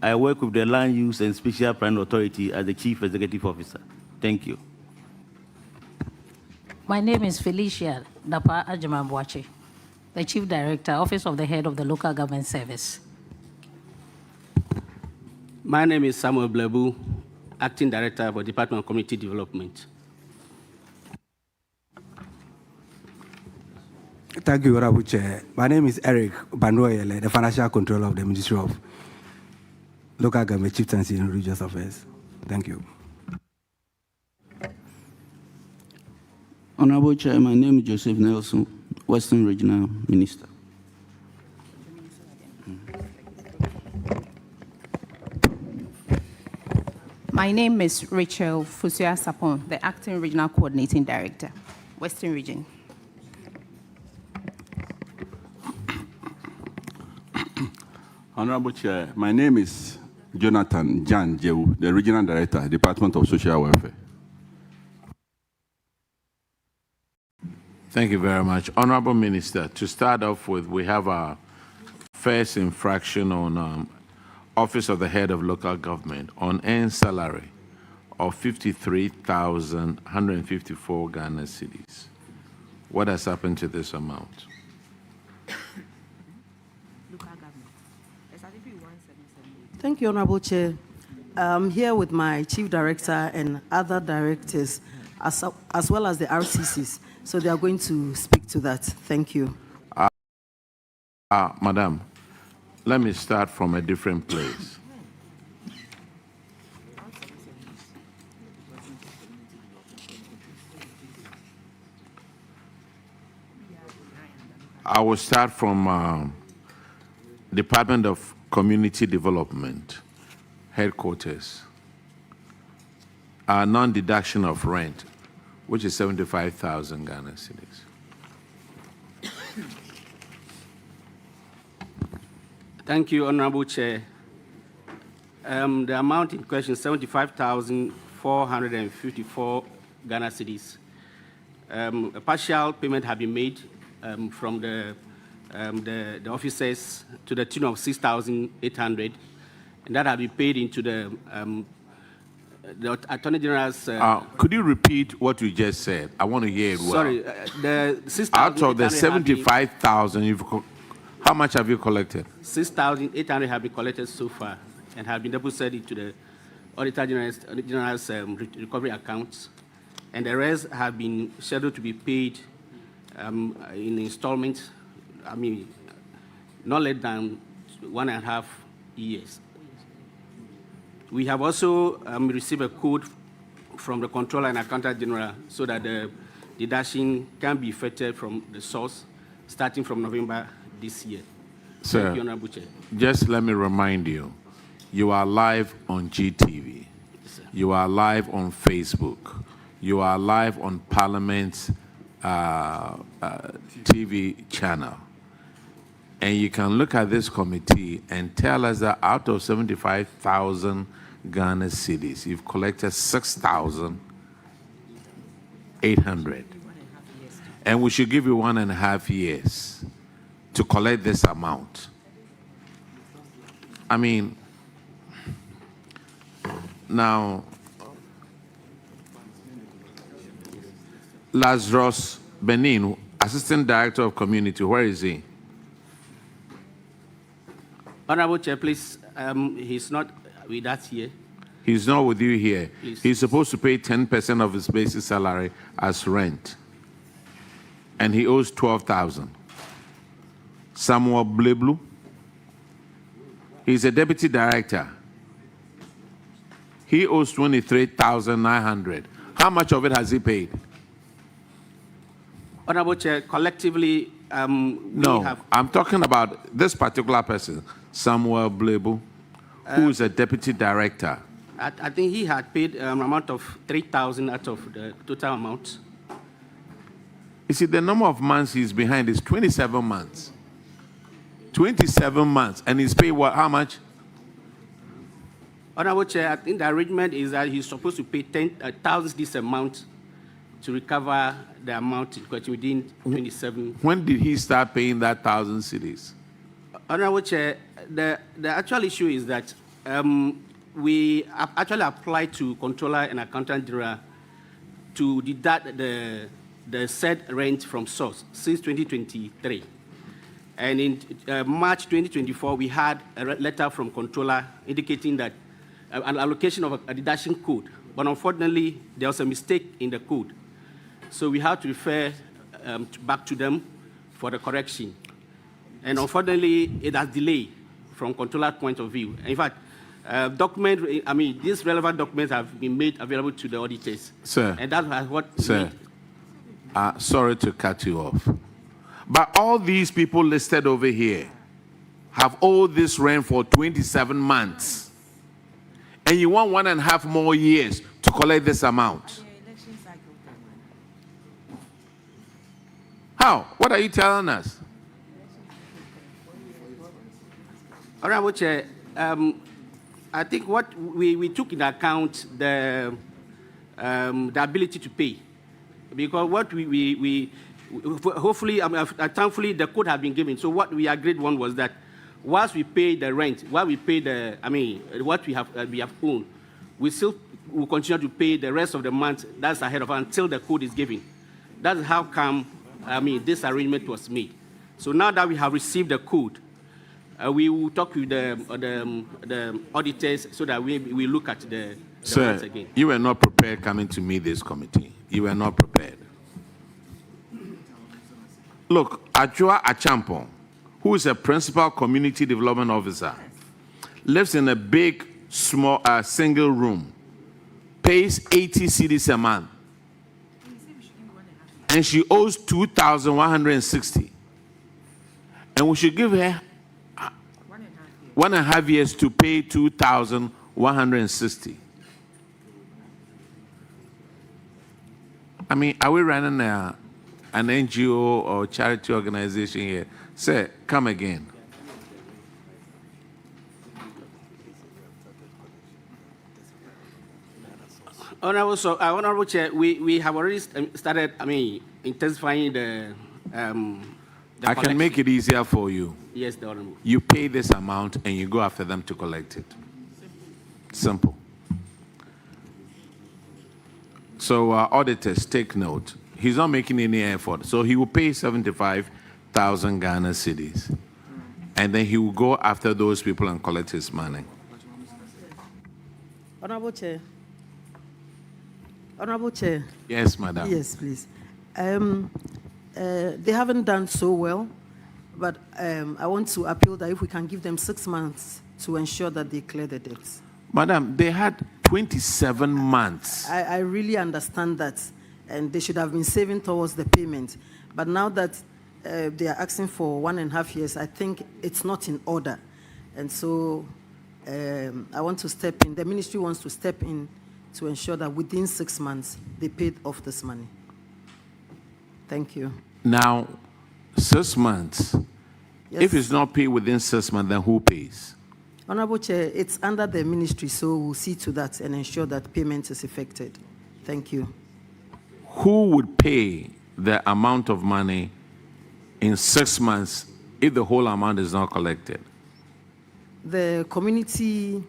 I work with the Land Use and Special Planning Authority as the Chief Executive Officer. Thank you. My name is Felicia Dapa Ajimabwache, the Chief Director, Office of the Head of the Local Government Service. My name is Samuel Blebu, Acting Director for Department of Community Development. Thank you, Honorable Chair. My name is Eric Bandoyele, the Financial Controller of the Ministry of Local Government, Chieftaincy and Religious Affairs. Thank you. Honorable Chair, my name is Joseph Nelson, Western Regional Minister. My name is Rachel Fusua Sapon, the Acting Regional Coordinating Director, Western Region. Honorable Chair, my name is Jonathan Jan Jewu, the Regional Director, Department of Social Welfare. Thank you very much. Honorable Minister, to start off with, we have our first infraction on Office of the Head of Local Government on earned salary of 53,154 Ghana cedis. What has happened to this amount? Thank you, Honorable Chair. I'm here with my Chief Director and other directors, as well as the RCCs. So they are going to speak to that. Thank you. Madam, let me start from a different place. I will start from Department of Community Development, headquarters. Non-deduction of rent, which is 75,000 Ghana cedis. Thank you, Honorable Chair. The amount in question is 75,454 Ghana cedis. A partial payment has been made from the officers to the tune of 6,800, and that has been paid into the Attorney General's... could you repeat what you just said? I want to hear it well. Sorry, the 6,000... Out of the 75,000, how much have you collected? 6,800 have been collected so far and have been deposited into the Auditor General's recovery accounts, and the rest have been scheduled to be paid in installments, not less than 1.5 years. We have also received a code from the Controller and Accountant General so that the deduction can be effected from the source starting from November this year. Sir, thank you, Honorable Chair. Just let me remind you, you are live on GTV. Yes, you are live on Facebook. You are live on Parliament's TV channel. And you can look at this committee and tell us that out of 75,000 Ghana cedis, you've collected 6,000 800. And we should give you 1.5 years to collect this amount. I mean, now, Lazarus Benin, Assistant Director of Community, where is he? Honorable Chair, please, he's not with us here. He's not with you here. Please. He's supposed to pay 10% of his basic salary as rent. And he owes 12,000. Samuel Bleblu, he's a deputy director. He owes 23,900. How much of it has he paid? Honorable Chair, collectively, No, we have... I'm talking about this particular person, Samuel Bleblu, who is a deputy director. I think he had paid an amount of 3,000 out of the total amount. You see, the number of months he's behind is 27 months. 27 months, and he's paid what? How much? Honorable Chair, I think the arrangement is that he's supposed to pay 10,000 this amount to recover the amount within 27. When did he start paying that 1,000 cedis? Honorable Chair, the actual issue is that we actually applied to Controller and Accountant General to deduct the said rent from source since 2023. And in March 2024, we had a letter from Controller indicating that an allocation of a deduction code. But unfortunately, there was a mistake in the code. So we had to refer back to them for the correction. And unfortunately, it has delayed from Controller's point of view. In fact, these relevant documents have been made available to the auditors. Sir. And that's what... Sir, sorry to cut you off. But all these people listed over here have owed this rent for 27 months. And you want 1.5 more years to collect this amount. How? What are you telling us? Honorable Chair, I think what we took into account the ability to pay, because what we hopefully, thankfully the code has been given. So what we agreed on was that once we pay the rent, while we pay what we have owned, we still will continue to pay the rest of the month that's ahead of us until the code is given. That's how come this arrangement was made. So now that we have received the code, we will talk with the auditors so that we look at the Sir, again. You were not prepared coming to meet this committee. You were not prepared. Look, Ajua Achampong, who is a principal community development officer, lives in a big, small, single room, pays 80 cedis a month, and she owes 2,160. And we should give her 1.5 years to pay 2,160. I mean, are we running an NGO or charity organization here? Sir, come again. Honorable Chair, we have already started, intensifying the I can make it easier for you. Yes, the Honorable. You pay this amount and you go after them to collect it. Simple. So auditors, take note. He's not making any effort. So he will pay 75,000 Ghana cedis. And then he will go after those people and collect his money. Honorable Chair. Honorable Chair. Yes, madam. Yes, please. They haven't done so well, but I want to appeal that if we can give them 6 months to ensure that they clear the debts. Madam, they had 27 months. I really understand that, and they should have been saving towards the payment. But now that they are asking for 1.5 years, I think it's not in order. And so I want to step in. The ministry wants to step in to ensure that within 6 months, they paid off this money. Thank you. Now, 6 months. Yes. If it's not paid within 6 months, then who pays? Honorable Chair, it's under the ministry, so we'll see to that and ensure that payment is effected. Thank you. who would pay the amount of money in 6 months if the whole amount is not collected? The community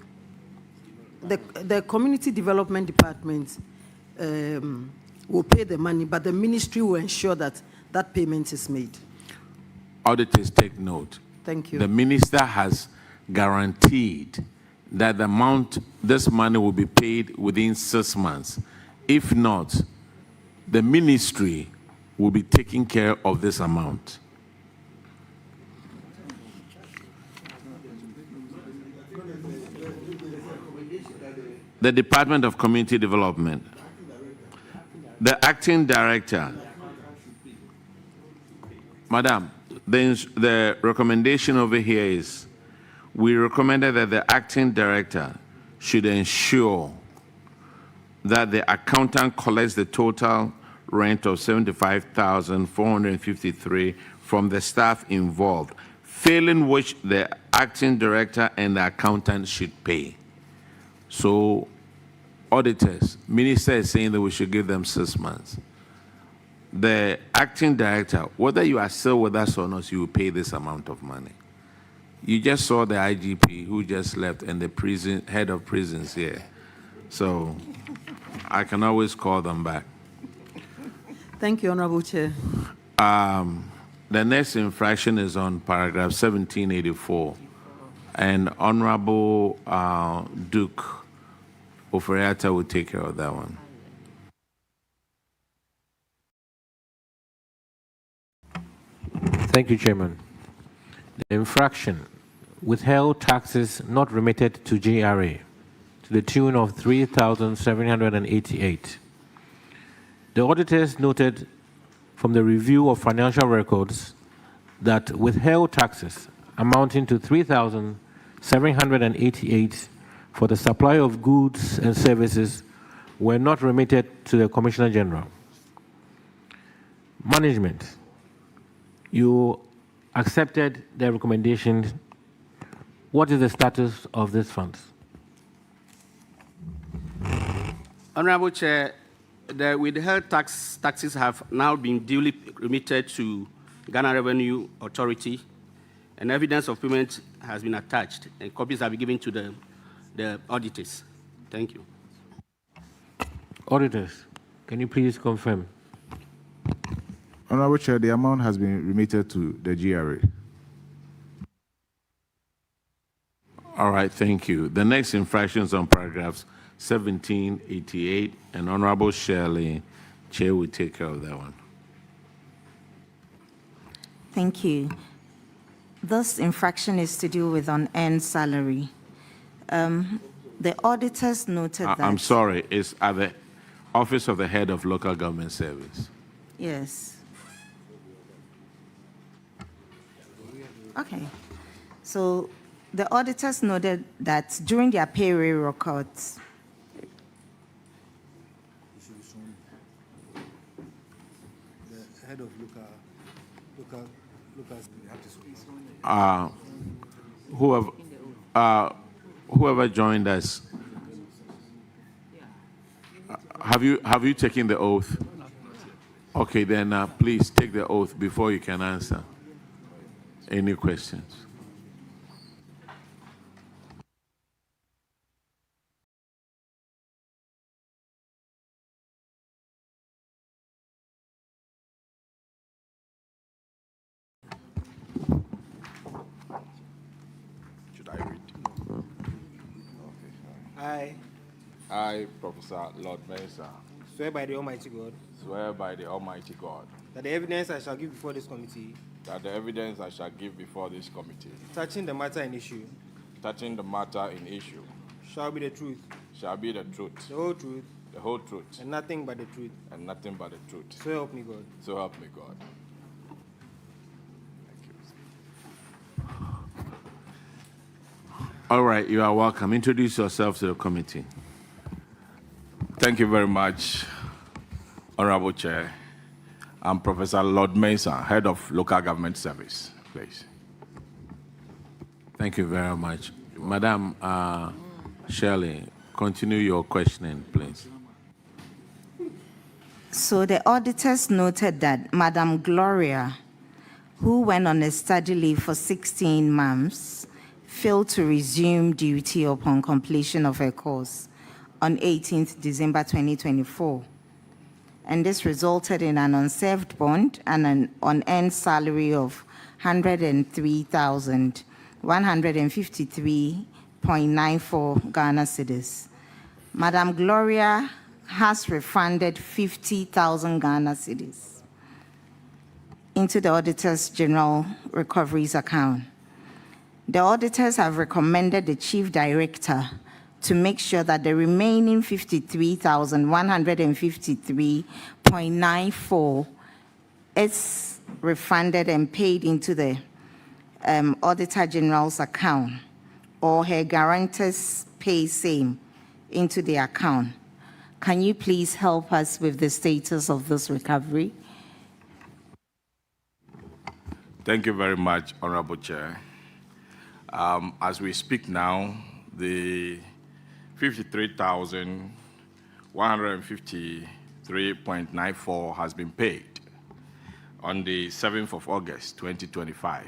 development department will pay the money, but the ministry will ensure that that payment is made. Auditors, take note. Thank you. The minister has guaranteed that the amount, this money will be paid within 6 months. If not, the ministry will be taking care of this amount. The Department of Community Development. The acting director. Madam, the recommendation over here is we recommended that the acting director should ensure that the accountant collects the total rent of $75,453 from the staff involved, failing which the acting director and the accountant should pay. So, auditors, minister is saying that we should give them 6 months. The acting director, whether you are still with us or not, you will pay this amount of money. You just saw the IGP who just left and the prison head of prisons here. So I can always call them back. Thank you, Honorable Chair. The next infraction is on paragraph 1784. And Honorable Duke Oferiata will take care of that one. Thank you, Chairman. The infraction, withheld taxes not remitted to GRA to the tune of 3,788. The auditors noted from the review of financial records that withheld taxes amounting to 3,788 for the supply of goods and services were not remitted to the Commissioner General. Management, you accepted the recommendation. What is the status of these funds? Honorable Chair, the withheld taxes have now been duly remitted to Ghana Revenue Authority, and evidence of payment has been attached, and copies have been given to the auditors. Thank you. Auditors, can you please confirm? Honorable Chair, the amount has been remitted to the GRA. All right, thank you. The next infraction is on paragraphs 1788, and Honorable Shirley, Chair will take care of that one. Thank you. This infraction is to do with unearned salary. The auditors noted that... I'm sorry, it's at the Office of the Head of Local Government Service. Yes. Okay. So the auditors noted that during their payroll records, the head of whoever joined us, have you taken the oath? Okay, then please take the oath before you can answer any questions. Should I read? I, Professor Lord Mensah, swear by the Almighty God. Swear by the Almighty God. That the evidence I shall give before this committee. That the evidence I shall give before this committee. Touching the matter in issue. Touching the matter in issue. Shall be the truth. Shall be the truth. The whole truth. The whole truth. And nothing but the truth. And nothing but the truth. So help me God. So help me God. All right, you are welcome. Introduce yourself to the committee. Thank you very much, Honorable Chair. I'm Professor Lord Mason, Head of Local Government Service, please. Thank you very much. Madam Shirley, continue your questioning, please. So the auditors noted that Madam Gloria, who went on a study leave for 16 months, failed to resume duty upon completion of her course on 18th December 2024. And this resulted in an unserved bond and an unearned salary of 103,153.94 Ghana cedis. Madam Gloria has refunded 50,000 Ghana cedis into the Auditor's General Recoveries account. The auditors have recommended the Chief Director to make sure that the remaining 53,153.94 is refunded and paid into the Auditor General's account, or her guarantors pay same into the account. Can you please help us with the status of this recovery? Thank you very much, Honorable Chair. As we speak now, the 53,153.94 has been paid on the 7th of August, 2025.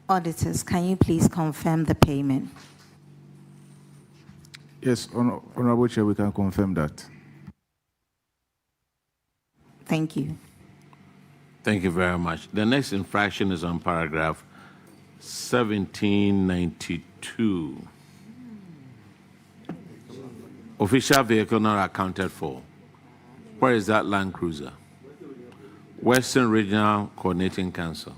Auditors, can you please confirm the payment? Yes, Honorable Chair, we can confirm that. Thank you. Thank you very much. The next infraction is on paragraph 1792. Official vehicle not accounted for. Where is that Land Cruiser? Western Regional Coordinating Council.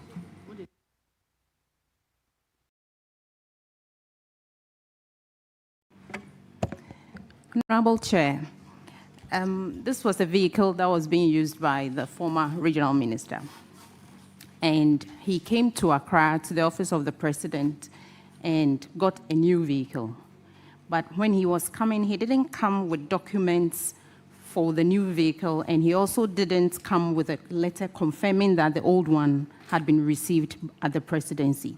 Honorable Chair, this was a vehicle that was being used by the former regional minister. And he came to Accra to the office of the president and got a new vehicle. But when he was coming, he didn't come with documents for the new vehicle, and he also didn't come with a letter confirming that the old one had been received at the presidency.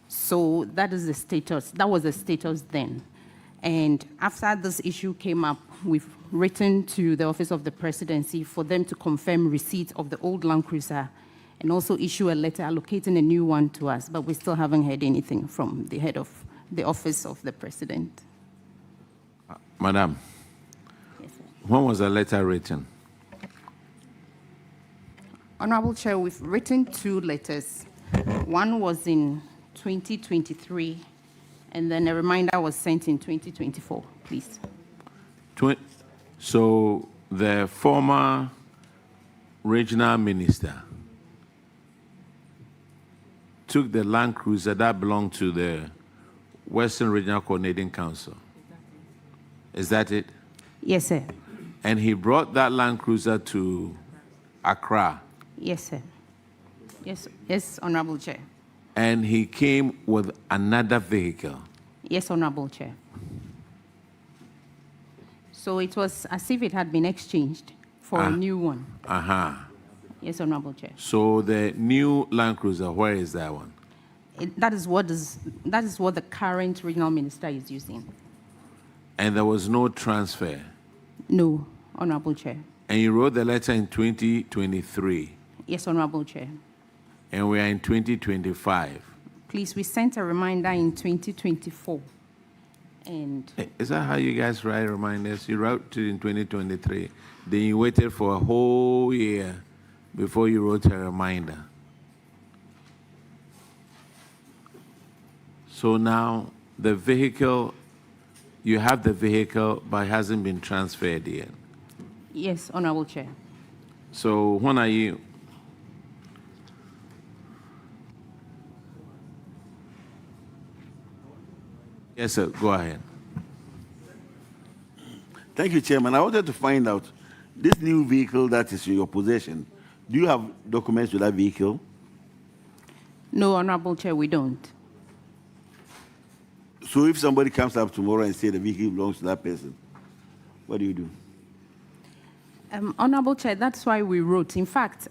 So that is the status. That was the status then. And after this issue came up, we've written to the Office of the Presidency for them to confirm receipt of the old Land Cruiser and also issue a letter allocating a new one to us, but we still haven't heard anything from the head of the Office of the President. Madam, Yes, sir. when was the letter written? Honorable Chair, we've written 2 letters. One was in 2023, and then a reminder was sent in 2024, please. So the former regional minister took the Land Cruiser that belonged to the Western Regional Coordinating Council. Is that it? Yes, sir. And he brought that Land Cruiser to Accra. Yes, sir. Yes, Honorable Chair. And he came with another vehicle. Yes, Honorable Chair. So it was as if it had been exchanged for a new one. Yes, Honorable Chair. So the new Land Cruiser, where is that one? That is what the current regional minister is using. And there was no transfer. No, Honorable Chair. And you wrote the letter in 2023. Yes, Honorable Chair. And we are in 2025. Please, we sent a reminder in 2024. And Is that how you guys write reminders? You wrote it in 2023. Then you waited for a whole year before you wrote a reminder. So now the vehicle, you have the vehicle, but it hasn't been transferred yet. yes, Honorable Chair. So when are you? Yes, sir, go ahead. Thank you, Chairman. I wanted to find out, this new vehicle that is in your possession, do you have documents to that vehicle? No, Honorable Chair, we don't. So if somebody comes up tomorrow and says the vehicle belongs to that person, what do you do? Honorable Chair, that's why we wrote. In fact,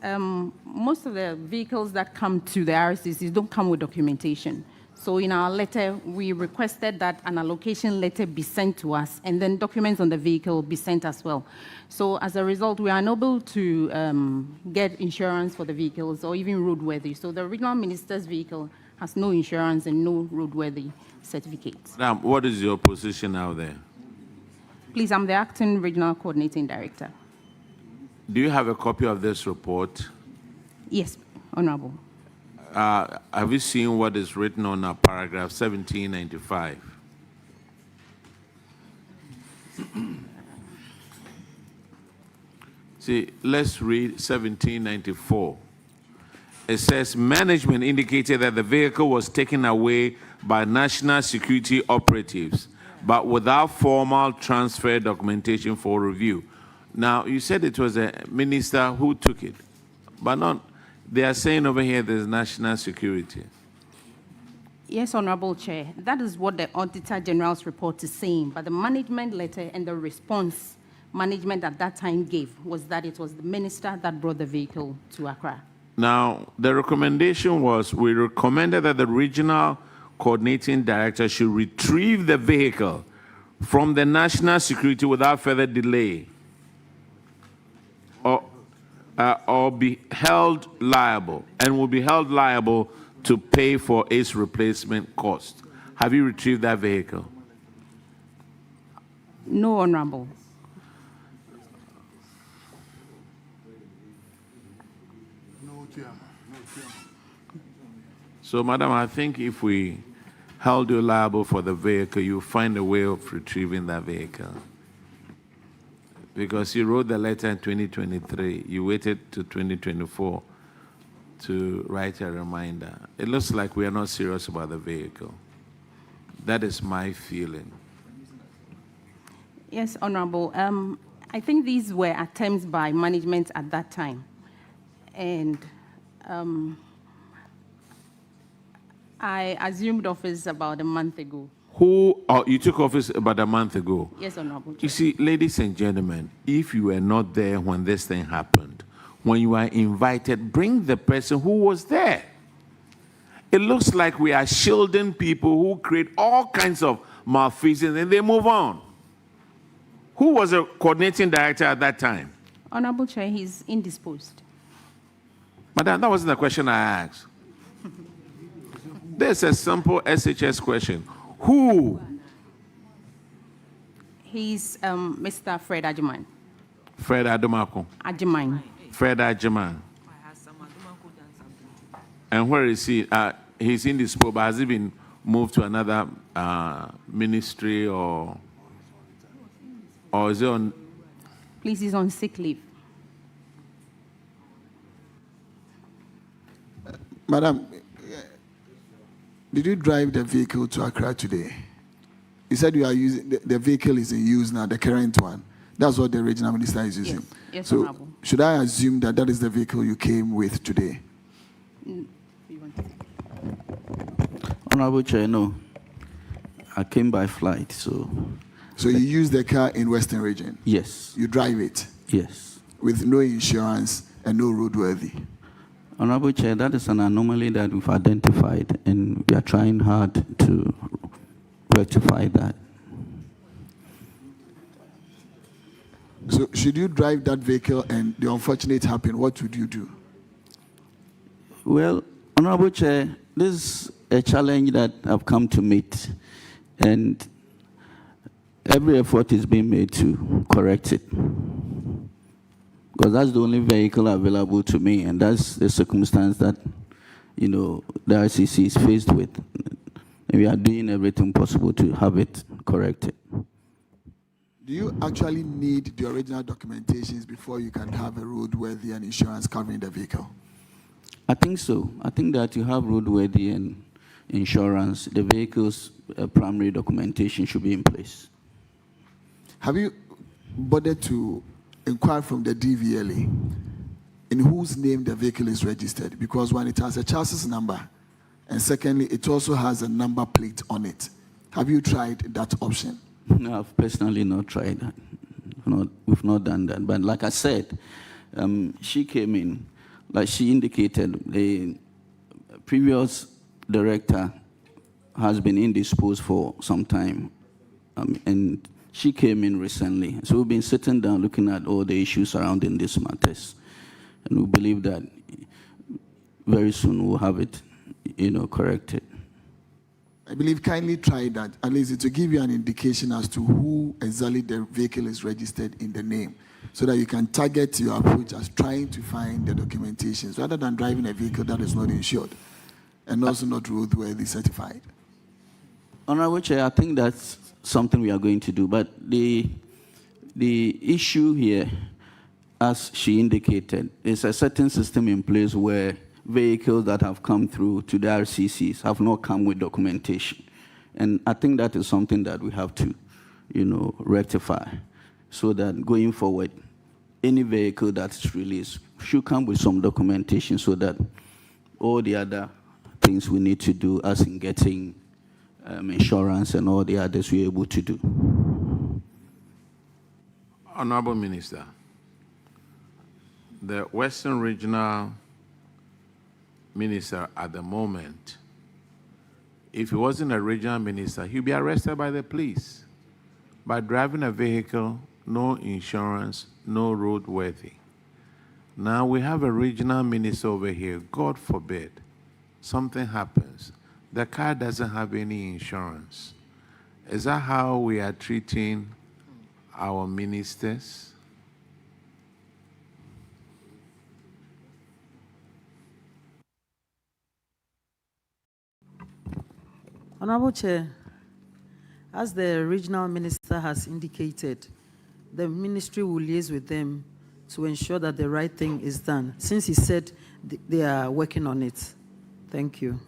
most of the vehicles that come to the RCCs don't come with documentation. So in our letter, we requested that an allocation letter be sent to us and then documents on the vehicle be sent as well. So as a result, we are unable to get insurance for the vehicles or even roadworthy. So the regional minister's vehicle has no insurance and no roadworthy certificates. Madam, what is your position out there? Please, I'm the acting regional coordinating director. Do you have a copy of this report? Yes, Honorable. Have you seen what is written on paragraph 1795? See, let's read 1794. It says, management indicated that the vehicle was taken away by national security operatives, but without formal transfer documentation for review. Now, you said it was a minister who took it, but not. They are saying over here there's national security. Yes, Honorable Chair. That is what the Auditor General's report is saying, but the management letter and the response management at that time gave was that it was the minister that brought the vehicle to Accra. Now, the recommendation was, we recommended that the regional coordinating director should retrieve the vehicle from the national security without further delay, or be held liable, and will be held liable to pay for its replacement cost. Have you retrieved that vehicle? No, Honorable. So, Madam, I think if we held you liable for the vehicle, you'll find a way of retrieving that vehicle. Because you wrote the letter in 2023, you waited to 2024 to write a reminder. It looks like we are not serious about the vehicle. That is my feeling. Yes, Honorable. I think these were attempts by management at that time. And I assumed office about a month ago. You took office about a month ago? Yes, Honorable. You see, ladies and gentlemen, if you were not there when this thing happened, when you are invited, bring the person who was there. It looks like we are shielding people who create all kinds of malfeasance and they move on. Who was the coordinating director at that time? Honorable Chair, he's indisposed. Madam, that wasn't the question I asked. There's a simple SHS question. Who? He's Mr. Fred Ajiman. Fred Adomako. Ajiman. Fred Ajiman. And where is he? He's indisposed, but has he been moved to another ministry or is he on? Please, he's on sick leave. Madam, did you drive the vehicle to Accra today? You said you are using the vehicle is in use now, the current one. That's what the regional minister is using. Yes, so Honorable. should I assume that that is the vehicle you came with today? Honorable Chair, no. I came by flight, so. So you use the car in Western Region? Yes. You drive it? Yes. With no insurance and no roadworthy? Honorable Chair, that is an anomaly that we've identified, and we are trying hard to rectify that. So should you drive that vehicle and the unfortunate happen, what would you do? Well, Honorable Chair, this is a challenge that I've come to meet, and every effort is being made to correct it. Because that's the only vehicle available to me, and that's the circumstance that, the RCC is faced with. And we are doing everything possible to have it corrected. Do you actually need the original documentations before you can have a roadworthy and insurance covering the vehicle? I think so. I think that you have roadworthy and insurance, the vehicle's primary documentation should be in place. Have you bothered to inquire from the DVLA in whose name the vehicle is registered? Because when it has a chassis number, and secondly, it also has a number plate on it. Have you tried that option? No, I've personally not tried that. We've not done that. But like I said, she came in, like she indicated, the previous director has been indisposed for some time, and she came in recently. So we've been sitting down looking at all the issues surrounding these matters, and we believe that very soon we'll have it, corrected. I believe kindly try that, at least to give you an indication as to who exactly the vehicle is registered in the name, so that you can target your approach as trying to find the documentations rather than driving a vehicle that is not insured and also not roadworthy certified. Honorable Chair, I think that's something we are going to do, but the issue here, as she indicated, is a certain system in place where vehicles that have come through to the RCCs have not come with documentation. And I think that is something that we have to, rectify, so that going forward, any vehicle that's released should come with some documentation, so that all the other things we need to do, as in getting insurance and all the others, we're able to do. Honorable Minister, the Western Regional Minister at the moment, if he wasn't a regional minister, he'd be arrested by the police by driving a vehicle, no insurance, no roadworthy. Now we have a regional minister over here. God forbid something happens. The car doesn't have any insurance. Is that how we are treating our ministers? Honorable Chair, as the regional minister has indicated, the ministry will liaise with them to ensure that the right thing is done, since he said they are working on it. Thank you.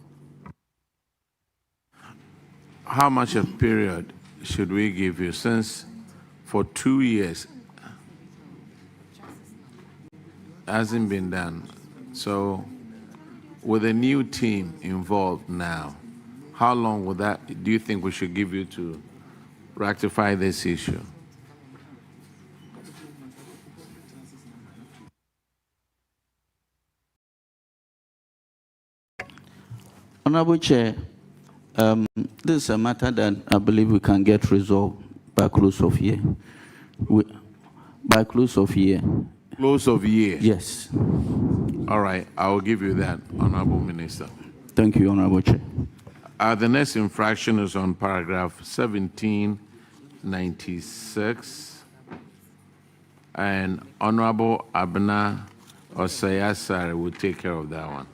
How much a period should we give you, since for 2 years hasn't been done? So with a new team involved now, how long would that, do you think we should give you to rectify this issue? Honorable Chair, this is a matter that I believe we can get resolved by close of year. By close of year. Close of year? Yes. All right, I will give you that, Honorable Minister. Thank you, Honorable Chair. The next infraction is on paragraph 1796, and Honorable Abna Osayasare will take care of that one.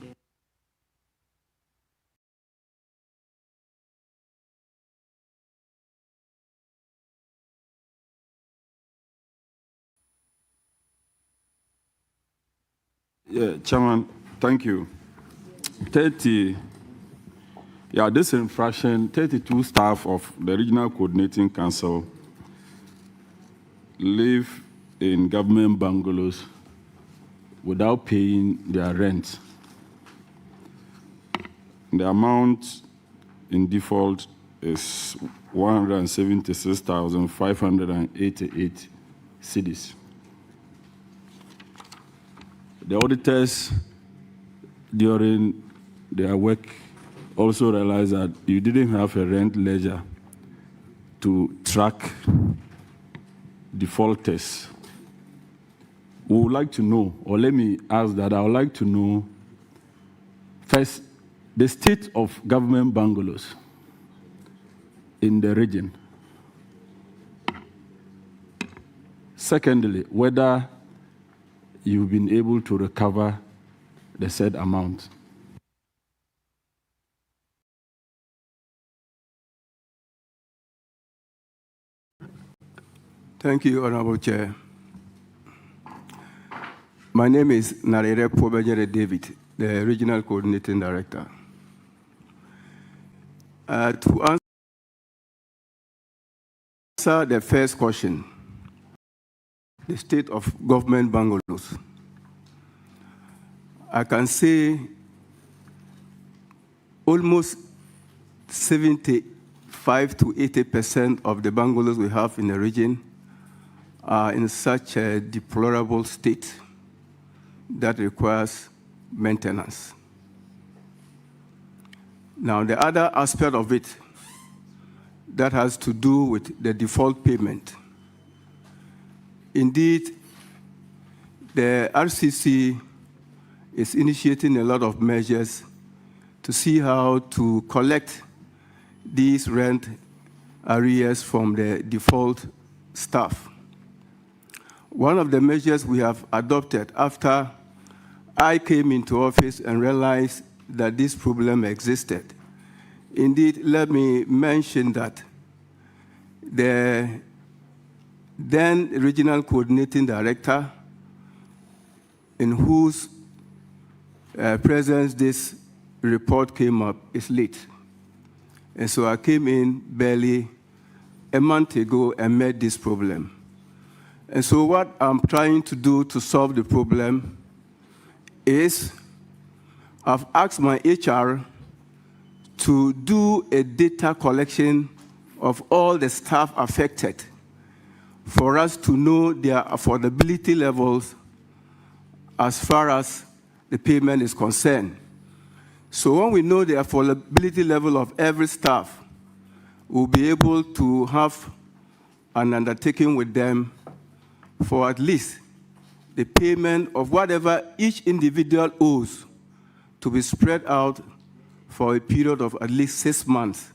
Yeah, Chairman, thank you. This infraction, 32 staff of the Regional Coordinating Council live in government bungalows without paying their rent. The amount in default is 176,588 cedis. The auditors, during their work, also realized that you didn't have a rent ledger to track defaulters. We would like to know, or let me ask that, I would like to know, first, the state of government bungalows in the region. Secondly, whether you've been able to recover the said amount. Thank you, Honorable Chair. My name is Narere Pobejere David, the Regional Coordinating Director. To answer the first question, the state of government bungalows, I can say almost 75 to 80% of the bungalows we have in the region are in such a deplorable state that requires maintenance. Now, the other aspect of it that has to do with the default payment. Indeed, the RCC is initiating a lot of measures to see how to collect these rent arrears from the default staff. One of the measures we have adopted after I came into office and realized that this problem existed. Indeed, let me mention that the then regional coordinating director, in whose presence this report came up, is late. And so I came in barely a month ago and met this problem. And so what I'm trying to do to solve the problem is I've asked my HR to do a data collection of all the staff affected for us to know their affordability levels as far as the payment is concerned. So when we know the affordability level of every staff, we'll be able to have an undertaking with them for at least the payment of whatever each individual owes to be spread out for a period of at least 6 months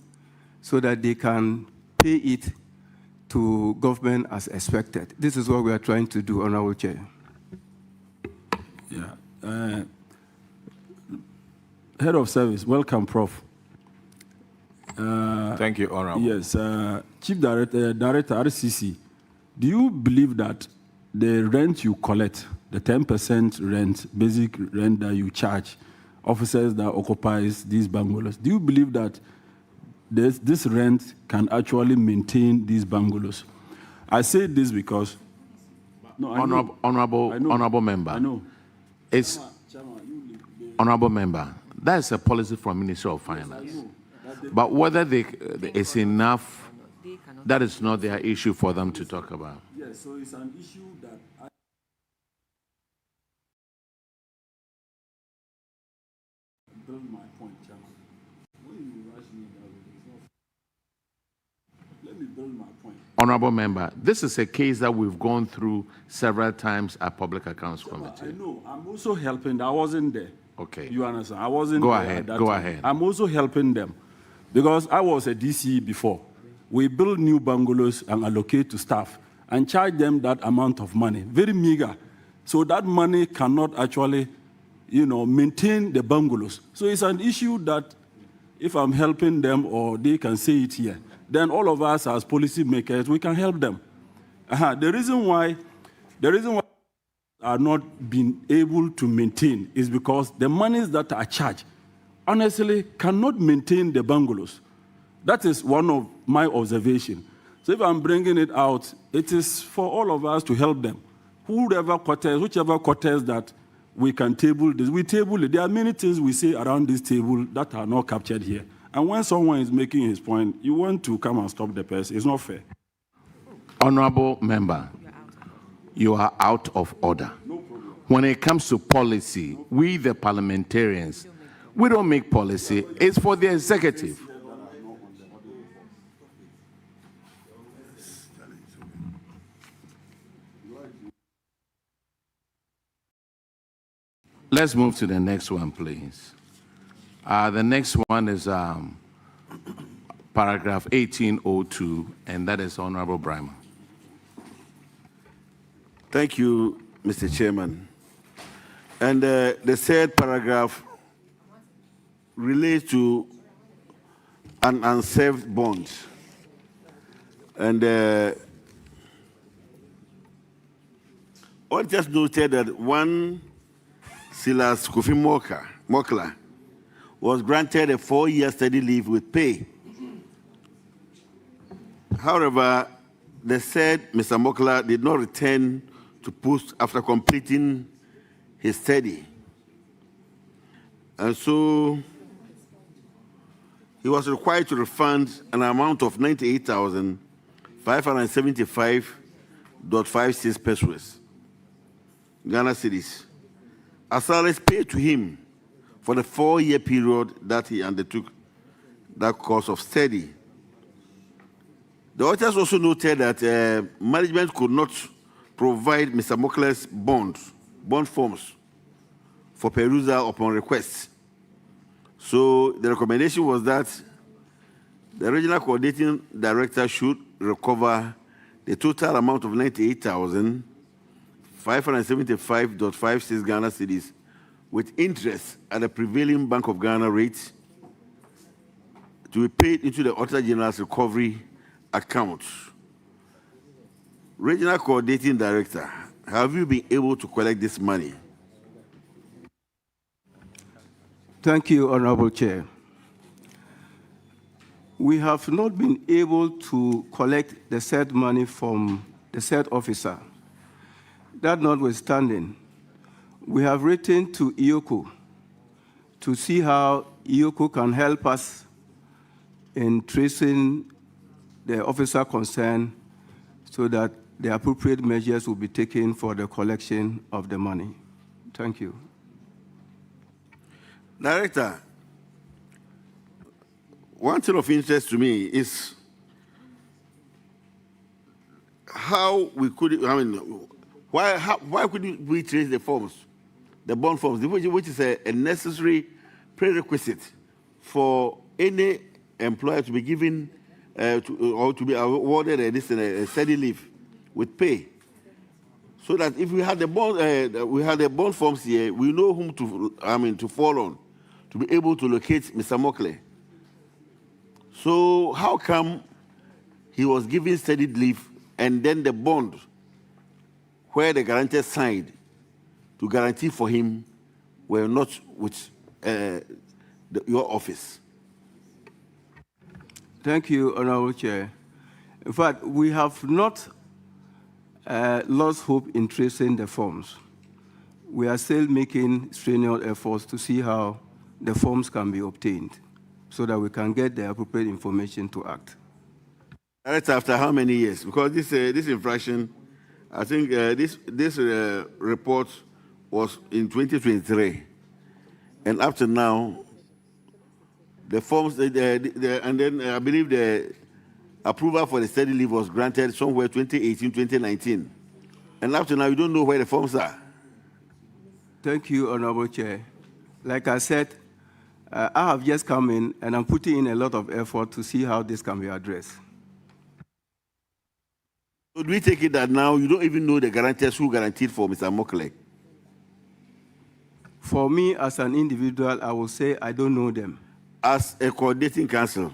so that they can pay it to government as expected. This is what we are trying to do, Honorable Chair. Yeah. Head of Service, welcome, Prof. Thank you, Honorable. Yes, Chief Director, RCC, do you believe that the rent you collect, the 10% rent, basic rent that you charge officers that occupies these bungalows, do you believe that this rent can actually maintain these bungalows? I say this because... No, Honorable Member. I know. It's... Honorable Member, that is a policy from Ministry of Finance. But whether it's enough, that is not their issue for them to talk about. Yes, so it's an issue that... build my point, Chairman. When you rush me that way, it's not... Let me build my point. Honorable Member, this is a case that we've gone through several times at Public Accounts Committee. I know. I'm also helping. I wasn't there. Okay. You understand? I wasn't Go there ahead. at that Go time. ahead. I'm also helping them because I was a DCE before. We build new bungalows and allocate to staff and charge them that amount of money, very meager. So that money cannot actually, maintain the bungalows. So it's an issue that if I'm helping them or they can say it here, then all of us as policy makers, we can help them. The reason why are not being able to maintain is because the monies that are charged honestly cannot maintain the bungalows. That is one of my observations. So if I'm bringing it out, it is for all of us to help them. Whichever quarters that we can table this, we table it. There are many things we say around this table that are not captured here. And when someone is making his point, you want to come and stop the person. It's not fair. Honorable Member, you are out of order. No problem. When it comes to policy, we the parliamentarians, we don't make policy. It's for the executive. Let's move to the next one, please. The next one is paragraph 1802, and that is Honorable Brimer. Thank you, Mr. Chairman. And the third paragraph relates to an unserved bond. And I just noted that one Silas Kofi Mokla was granted a 4-year study leave with pay. However, they said Mr. Mokla did not return to post after completing his study. And so he was required to refund an amount of 98,575.56 pesos, Ghana cedis, as salaries paid to him for the 4-year period that he undertook that course of study. The auditors also noted that management could not provide Mr. Mokle's bond forms for perusal upon request. So the recommendation was that the regional coordinating director should recover the total amount of 98,575.56 Ghana cedis with interest at the prevailing Bank of Ghana rate to be paid into the Auditor General's recovery account. Regional Coordinating Director, have you been able to collect this money? Thank you, Honorable Chair. We have not been able to collect the said money from the said officer. That notwithstanding, we have written to IOCO to see how IOCO can help us in tracing the officer concerned so that the appropriate measures will be taken for the collection of the money. Thank you. Director, one thing of interest to me is how we could, why couldn't we trace the forms, the bond forms, which is a necessary prerequisite for any employer to be given or to be awarded a steady leave with pay, so that if we had the bond forms here, we know whom to fall on to be able to locate Mr. Mokle. So how come he was given steady leave and then the bond where the guarantor signed to guarantee for him were not with your office? Thank you, Honorable Chair. In fact, we have not lost hope in tracing the forms. We are still making strenuous efforts to see how the forms can be obtained so that we can get the appropriate information to act. That's after how many years? Because this infraction, I think this report was in 2023. And up to now, the forms, and then I believe the approval for the steady leave was granted somewhere 2018, 2019. And up to now, you don't know where the forms are. Thank you, Honorable Chair. Like I said, I have just come in and I'm putting in a lot of effort to see how this can be addressed. So do we take it that now you don't even know the guarantors who guaranteed for Mr. Mokle? For me, as an individual, I will say I don't know them. As a coordinating council?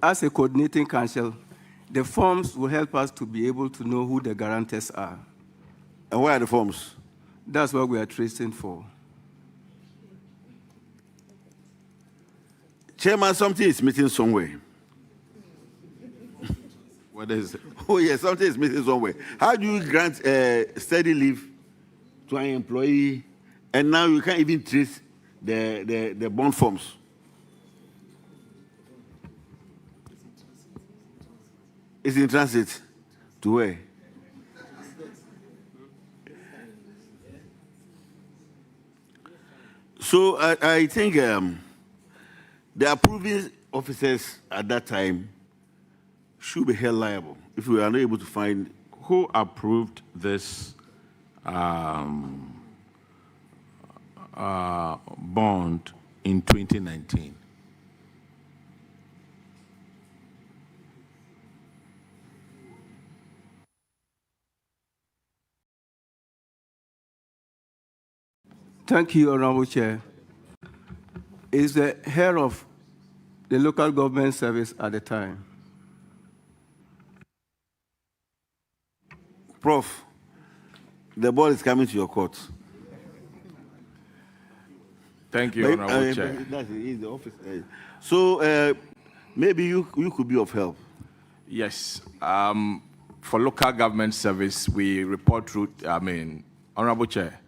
As a coordinating council, the forms will help us to be able to know who the guarantors are. And where are the forms? That's what we are tracing for. Chairman, something is missing somewhere. What is it? Oh, yes, something is missing somewhere. How do you grant steady leave to an employee and now you can't even trace the bond forms? It's in transit. To where? So I think the approving officers at that time should be held liable if we are not able to find. Who approved this bond in 2019? Thank you, Honorable Chair. Is the head of the local government service at the time. Prof, the ball is coming to your court. Thank you, Honorable Chair. That's the office. So maybe you could be of help. Yes. For local government service, we report through, Honorable Chair,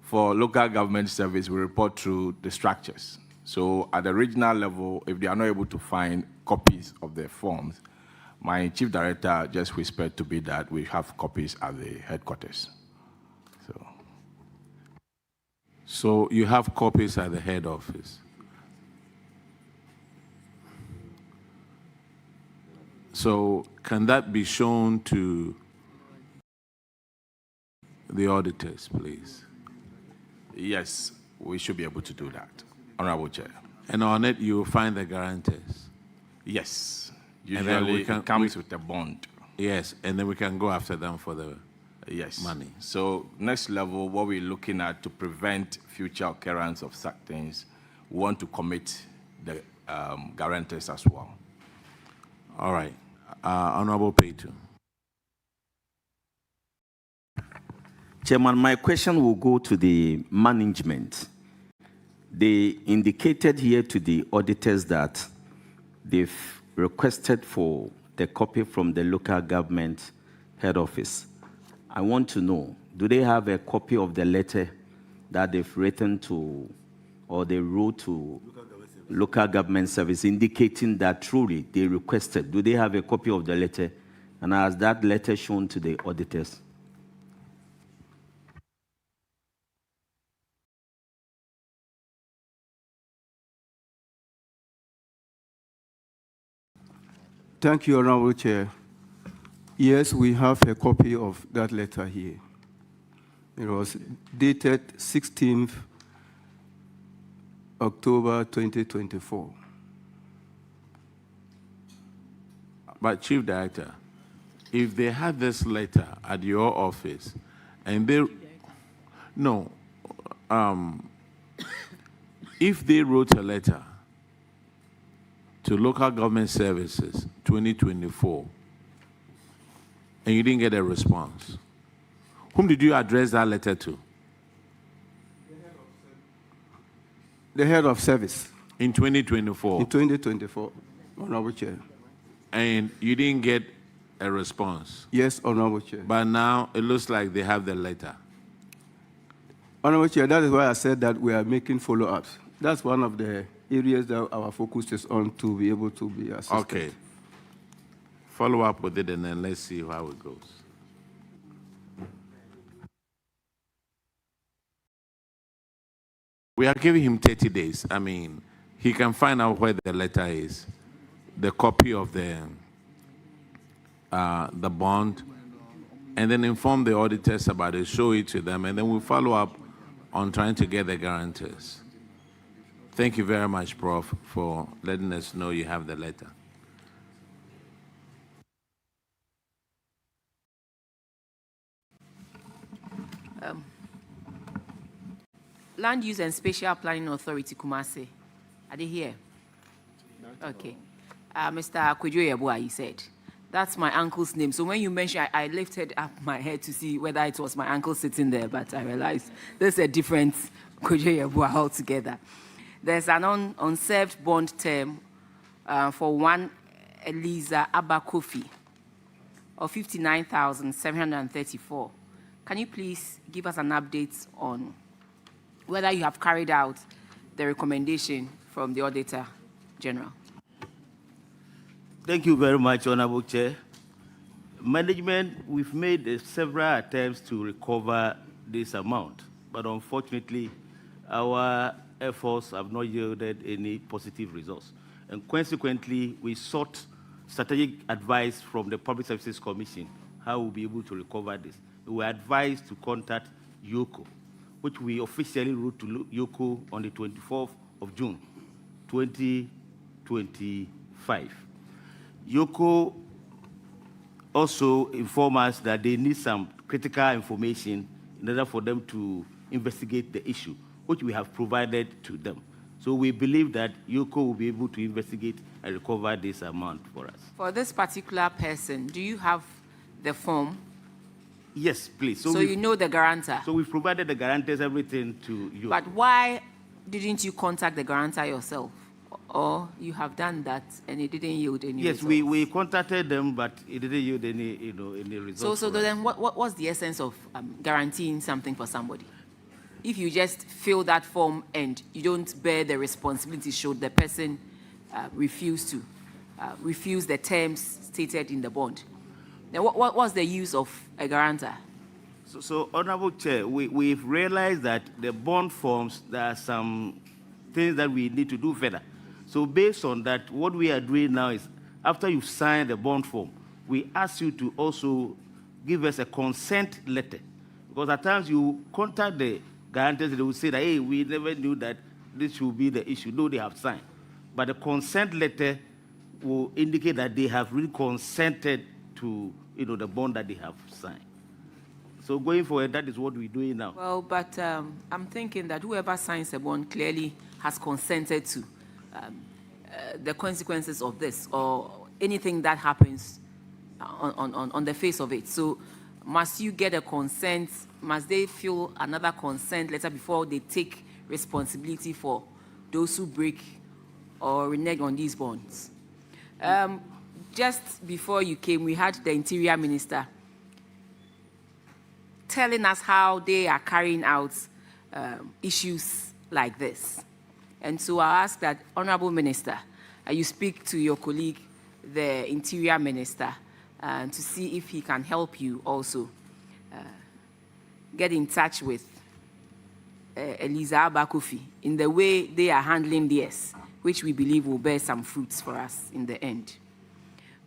for local government service, we report through the structures. So at the regional level, if they are not able to find copies of the forms, my chief director just whispered to me that we have copies at the headquarters. So you have copies at the head office? So can that be shown to the auditors, please? Yes, we should be able to do that, Honorable Chair. And on it, you will find the guarantors. Yes, And then usually it comes with a bond. Yes, and then we can go after them for the money. So next level, what we're looking at to prevent future occurrence of such things, we want to commit the guarantors as well. All right. Honorable Payton. Chairman, my question will go to the management. They indicated here to the auditors that they've requested for the copy from the local government head office. I want to know, do they have a copy of the letter that they've written to, or they wrote to local government service indicating that truly they requested? Do they have a copy of the letter? And has that letter shown to the auditors? Thank you, Honorable Chair. Yes, we have a copy of that letter here. It was dated 16th October 2024. But Chief Director, if they had this letter at your office and they, no, if they wrote a letter to local government services 2024 and you didn't get a response, whom did you address that letter to? The head of service. In 2024? In 2024, Honorable Chair. And you didn't get a response? Yes, Honorable Chair. But now it looks like they have the letter. Honorable Chair, that is why I said that we are making follow-ups. That's one of the areas that our focus is on to be able to be assisted. Okay. Follow up with it and then let's see how it goes. We are giving him 30 days. I mean, he can find out where the letter is, the copy of the bond, and then inform the auditors about it, show it to them, and then we'll follow up on trying to get the guarantors. Thank you very much, Prof, for letting us know you have the letter. Land Use and Spatial Planning Authority, Kumasi. Are they here? Okay. Mr. Kwejo, you said. That's my uncle's name. So when you mentioned, I lifted up my head to see whether it was my uncle sitting there, but I realized there's a different Kwejo altogether. There's an unserved bond term for one Eliza Abakofi of 59,734. Can you please give us an update on whether you have carried out the recommendation from the Auditor General? Thank you very much, Honorable Chair. Management, we've made several attempts to recover this amount, but unfortunately, our efforts have not yielded any positive results. And consequently, we sought strategic advice from the Public Services Commission how we'll be able to recover this. We were advised to contact YOCO, which we officially wrote to YOCO on the 24th of June, 2025. YOCO also informed us that they need some critical information in order for them to investigate the issue, which we have provided to them. So we believe that YOCO will be able to investigate and recover this amount for us. For this particular person, do you have the form? Yes, please. So you know the guarantor? So we've provided the guarantors, everything to you. But why didn't you contact the guarantor yourself? Or you have done that and it didn't yield any results? Yes, we contacted them, but it didn't yield any, any results. So then what's the essence of guaranteeing something for somebody? If you just fill that form and you don't bear the responsibility should the person refuse the terms stated in the bond, then what's the use of a guarantor? So Honorable Chair, we've realized that the bond forms, there are some things that we need to do further. So based on that, what we are doing now is after you sign the bond form, we ask you to also give us a consent letter. Because at times you contact the guarantors, they will say that, hey, we never knew that this should be the issue. No, they have signed. But the consent letter will indicate that they have really consented to, the bond that they have signed. So going forward, that is what we're doing now. Well, but I'm thinking that whoever signs a bond clearly has consented to the consequences of this or anything that happens on the face of it. So must you get a consent? Must they fill another consent letter before they take responsibility for those who break or renege on these bonds? Just before you came, we had the Interior Minister telling us how they are carrying out issues like this. And so I ask that, Honorable Minister, you speak to your colleague, the Interior Minister, to see if he can help you also get in touch with Eliza Abakofi in the way they are handling theirs, which we believe will bear some fruits for us in the end.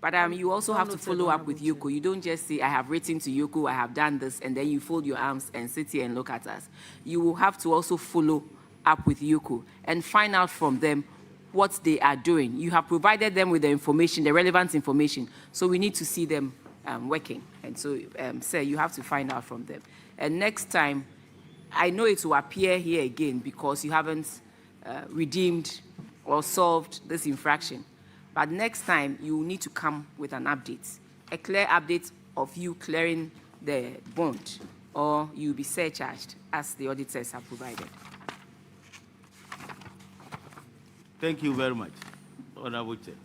But you also have to follow up with Yoko. You don't just say, I have written to Yoko, I have done this, and then you fold your arms and sit here and look at us. You will have to also follow up with Yoko and find out from them what they are doing. You have provided them with the information, the relevant information, so we need to see them working. And so, sir, you have to find out from them. And next time, I know it will appear here again because you haven't redeemed or solved this infraction. But next time, you will need to come with an update, a clear update of you clearing the bond, or you'll be surcharged as the auditors have provided. Thank you very much, Honorable Chair.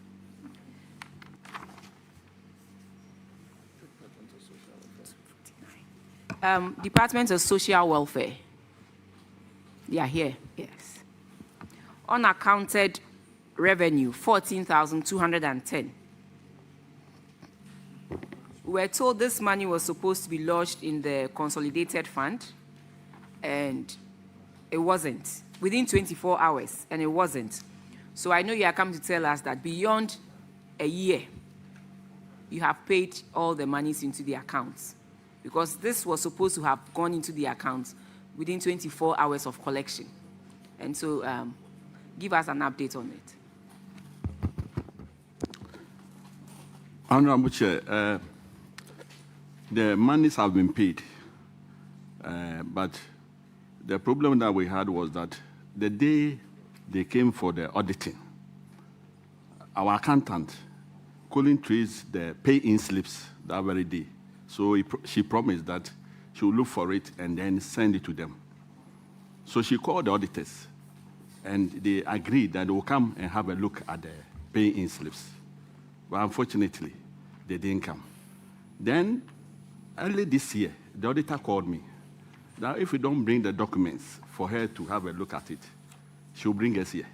Department of Social Welfare. They are here, yes. Unaccounted revenue, 14,210. We were told this money was supposed to be lodged in the consolidated fund, and it wasn't. Within 24 hours, and it wasn't. So I know you are coming to tell us that beyond a year, you have paid all the monies into the accounts, because this was supposed to have gone into the accounts within 24 hours of collection. And so give us an update on it. Honorable Chair, the monies have been paid, but the problem that we had was that the day they came for the auditing, our accountant couldn't trace the pay-in slips that very day. So she promised that she would look for it and then send it to them. So she called the auditors, and they agreed that they will come and have a look at the pay-in slips. But unfortunately, they didn't come. Then, early this year, the auditor called me. Now, if we don't bring the documents for her to have a look at it, she'll bring us here.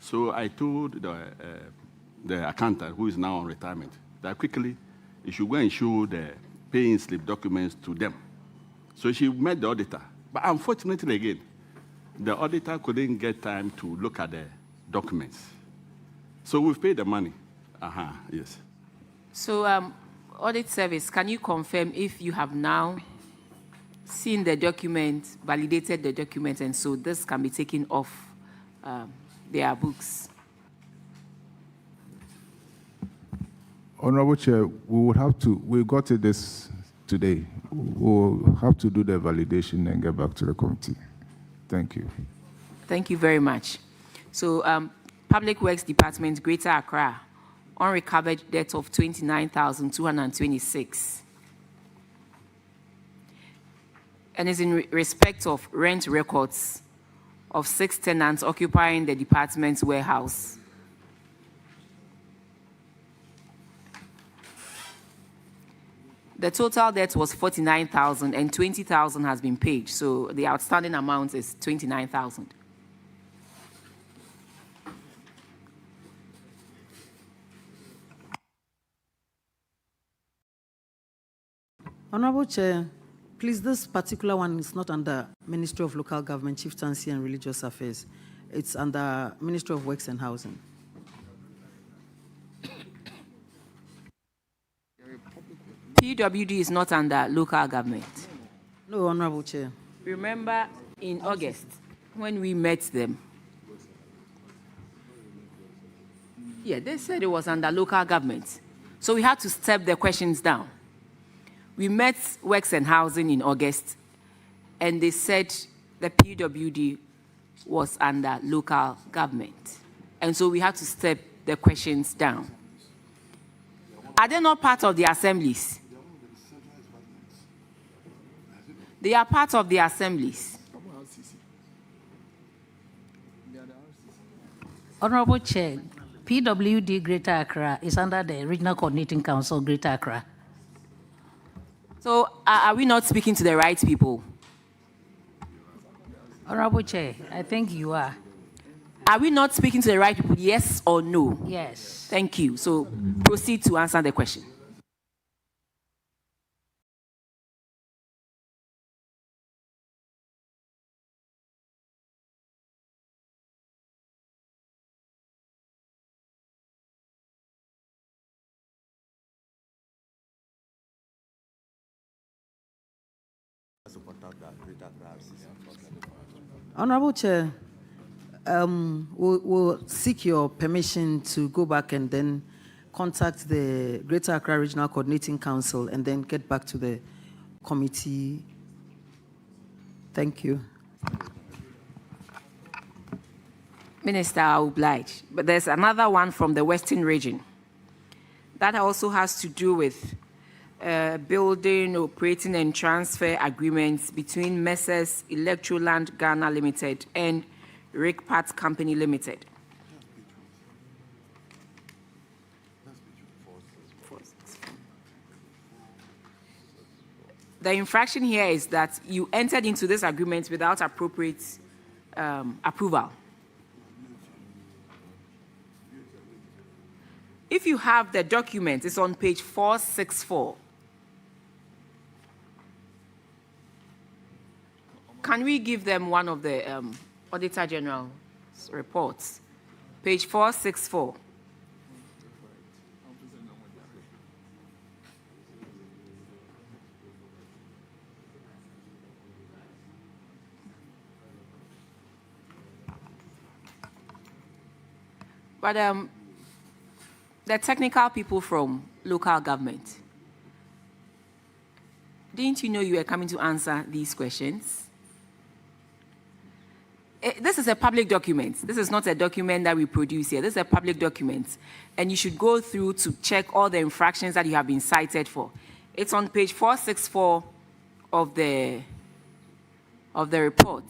So I told the accountant, who is now on retirement, that quickly, you should go and show the pay-in slip documents to them. So she met the auditor. But unfortunately, again, the auditor couldn't get time to look at the documents. So we've paid the money. Yes. So, audit service, can you confirm if you have now seen the document, validated the document, and so this can be taken off their books? Honorable Chair, we got to this today. We'll have to do the validation and get back to the committee. Thank you. Thank you very much. So, Public Works Department, Greater Accra, unrecovered debt of 29,226. And is in respect of rent records of 6 tenants occupying the department's warehouse. The total debt was 49,000 and 20,000 has been paid. So the outstanding amount is 29,000. Honorable Chair, please, this particular one is not under Ministry of Local Government, Chieftaincy and Religious Affairs. It's under Ministry of Works and Housing. PWD is not under local government. No, Honorable Chair. Remember in August when we met them? Yeah, they said it was under local government. So we had to step the questions down. We met Works and Housing in August, and they said the PWD was under local government. And so we had to step the questions down. Are they not part of the assemblies? They are part of the assemblies. Honorable Chair, PWD Greater Accra is under the Regional Coordinating Council, Greater Accra. So are we not speaking to the right people? Honorable Chair, I think you are. Are we not speaking to the right people, yes or no? Yes. Thank you. So proceed to answer the question. Honorable Chair, we'll seek your permission to go back and then contact the Greater Accra Regional Coordinating Council and then get back to the committee. Thank you. Minister, I will oblige. But there's another one from the Western region that also has to do with building, operating, and transfer agreements between Messrs. Electroland Ghana Limited and Rickpat Company Limited. The infraction here is that you entered into this agreement without appropriate approval. If you have the document, it's on page 464. Can we give them one of the Auditor General's reports? Page 464. But the technical people from local government, didn't you know you were coming to answer these questions? This is a public document. This is not a document that we produce here. This is a public document. And you should go through to check all the infractions that you have been cited for. It's on page 464 of the report.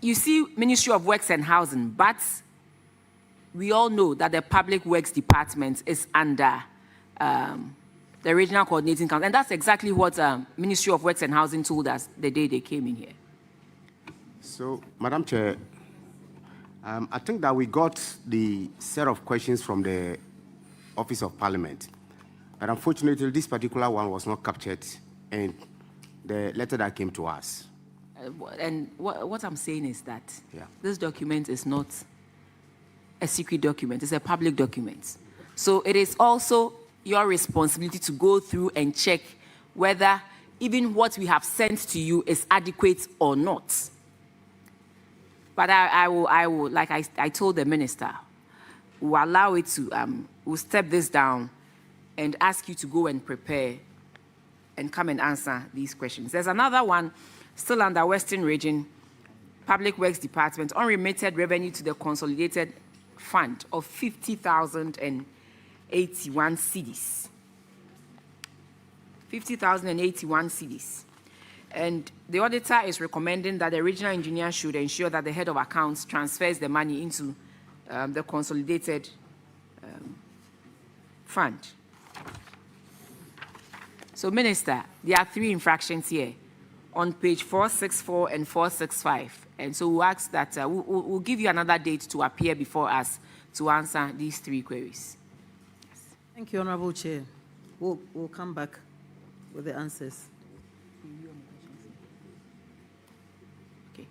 You see Ministry of Works and Housing, but we all know that the Public Works Department is under the Regional Coordinating Council. And that's exactly what Ministry of Works and Housing told us the day they came in here. So, Madam Chair, I think that we got the set of questions from the Office of Parliament. But unfortunately, this particular one was not captured in the letter that came to us. And what I'm saying is that this document is not a secret document. It's a public document. So it is also your responsibility to go through and check whether even what we have sent to you is adequate or not. But I will, like I told the minister, we'll allow it to, we'll step this down and ask you to go and prepare and come and answer these questions. There's another one still under Western Region, Public Works Department, unremitted revenue to the consolidated fund of 50,081 cedis. 50,081 cedis. And the auditor is recommending that the regional engineer should ensure that the head of accounts transfers the money into the consolidated fund. So, Minister, there are 3 infractions here on page 464 and 465. And so we'll ask that we'll give you another date to appear before us to answer these 3 queries. Yes. Thank you, Honorable Chair. We'll come back with the answers. Okay.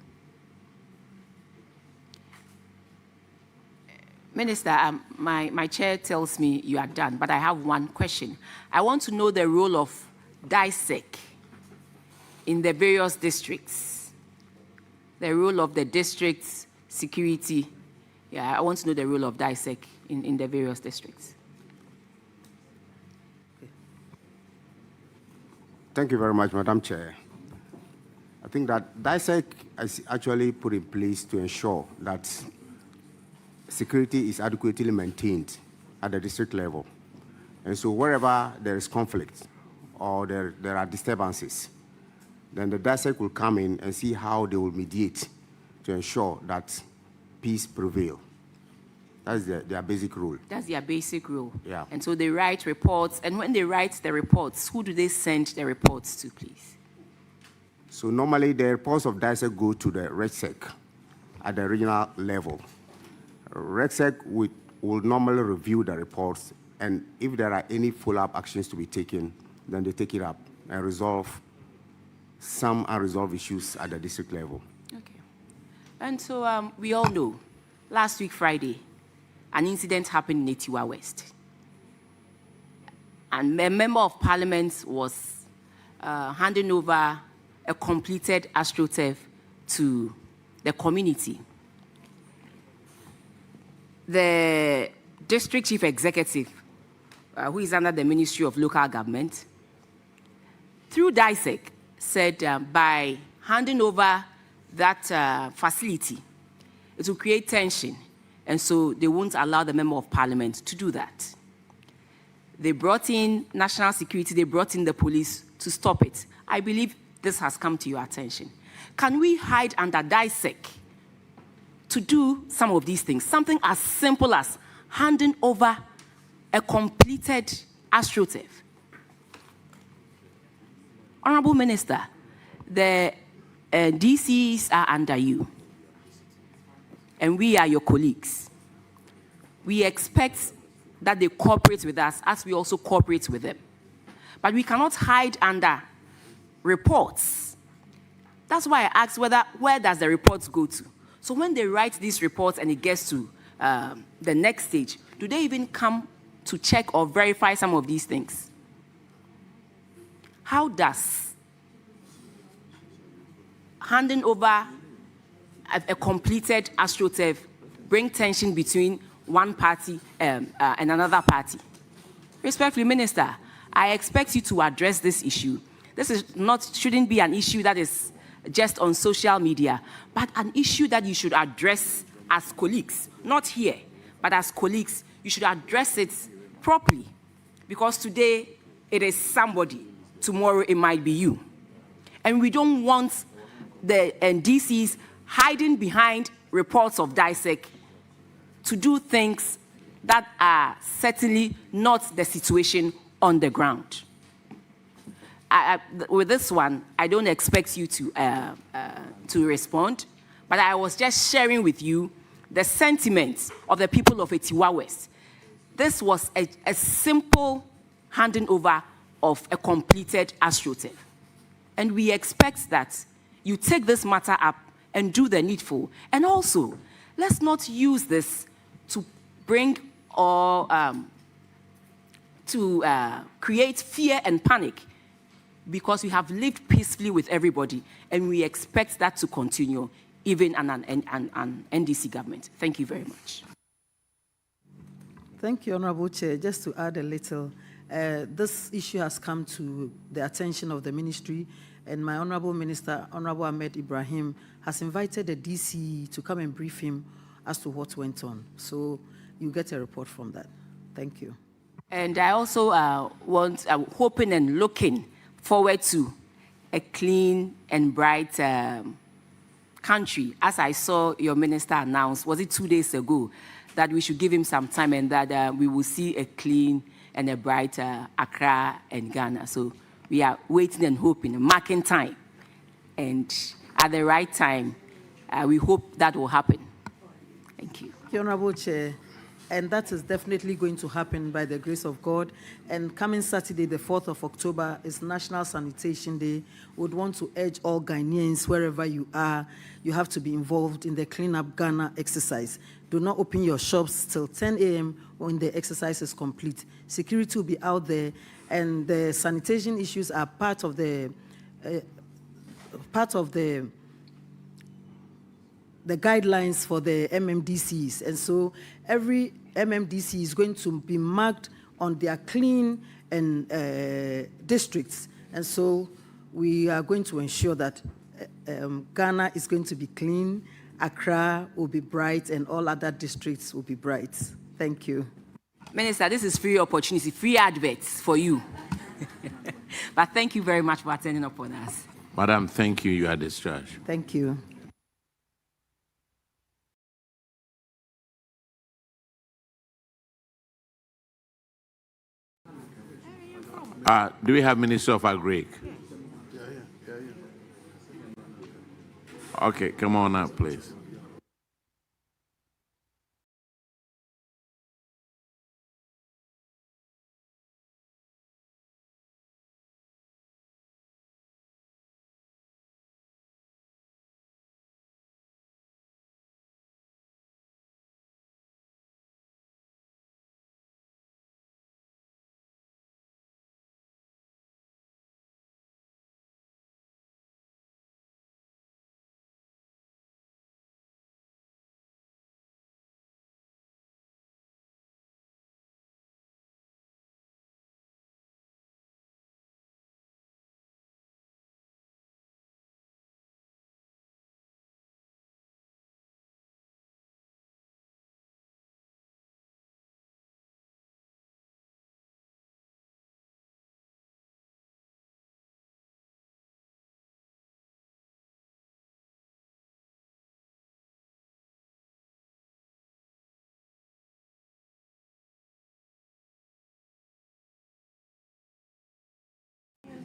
Minister, my chair tells me you are done, but I have one question. I want to know the role of DISEC in the various districts, the role of the district's security. Yeah, I want to know the role of DISEC in the various districts. Thank you very much, Madam Chair. I think that DISEC is actually put in place to ensure that security is adequately maintained at the district level. And so wherever there is conflict or there are disturbances, then the DISEC will come in and see how they will mediate to ensure that peace prevails. That's their basic rule. That's their basic rule. Yeah. And so they write reports, and when they write the reports, who do they send the reports to, please? So normally the reports of DISEC go to the REGSEC at the regional level. REGSEC will normally review the reports, and if there are any follow-up actions to be taken, then they take it up and resolve some unresolved issues at the district level. Okay. And so we all know, last week Friday, an incident happened in Etiwa West. And a member of parliament was handing over a completed AstroTurf to the community. The district chief executive, who is under the Ministry of Local Government, through DISEC, said by handing over that facility, it will create tension, and so they won't allow the member of parliament to do that. They brought in national security, they brought in the police to stop it. I believe this has come to your attention. Can we hide under DISEC to do some of these things? Something as simple as handing over a completed AstroTurf. Honorable Minister, the DCs are under you, and we are your colleagues. We expect that they cooperate with us as we also cooperate with them. But we cannot hide under reports. That's why I asked where does the reports go to? So when they write these reports and it gets to the next stage, do they even come to check or verify some of these things? How does handing over a completed AstroTurf bring tension between one party and another party? Respectfully, Minister, I expect you to address this issue. This shouldn't be an issue that is just on social media, but an issue that you should address as colleagues, not here, but as colleagues, you should address it properly, because today it is somebody, tomorrow it might be you. And we don't want the DCs hiding behind reports of DISEC to do things that are certainly not the situation on the ground. With this one, I don't expect you to respond, but I was just sharing with you the sentiments of the people of Etiwa West. This was a simple handing over of a completed AstroTurf. And we expect that you take this matter up and do the needful. And also, let's not use this to bring or create fear and panic, because we have lived peacefully with everybody, and we expect that to continue even in an NDC government. Thank you very much. Thank you, Honorable Chair. Just to add a little, this issue has come to the attention of the ministry, and my Honorable Minister, Honorable Ahmed Ibrahim, has invited the DC to come and brief him as to what went on. So you get a report from that. Thank you. And I also I'm hoping and looking forward to a clean and bright country. As I saw your minister announce, was it 2 days ago, that we should give him some time and that we will see a clean and a bright Accra and Ghana. So we are waiting and hoping, marking time. And at the right time, we hope that will happen. Thank you. Thank you, Honorable Chair. And that is definitely going to happen by the grace of God. And coming Saturday, the 4th of October, is National Sanitation Day. We would want to urge all Ghanaians, wherever you are, you have to be involved in the Clean Up Ghana exercise. Do not open your shops till 10 a.m. when the exercise is complete. Security will be out there, and the sanitation issues are part of the guidelines for the MMDCs. And so every MMDC is going to be marked on their clean and districts. And so we are going to ensure that Ghana is going to be clean, Accra will be bright, and all other districts will be bright. Thank you. Minister, this is free opportunity, free adverts for you. But thank you very much for attending upon us. Madam, thank you. You are discharged. Thank you. Do we have Minister of Agri? Okay, come on up, please.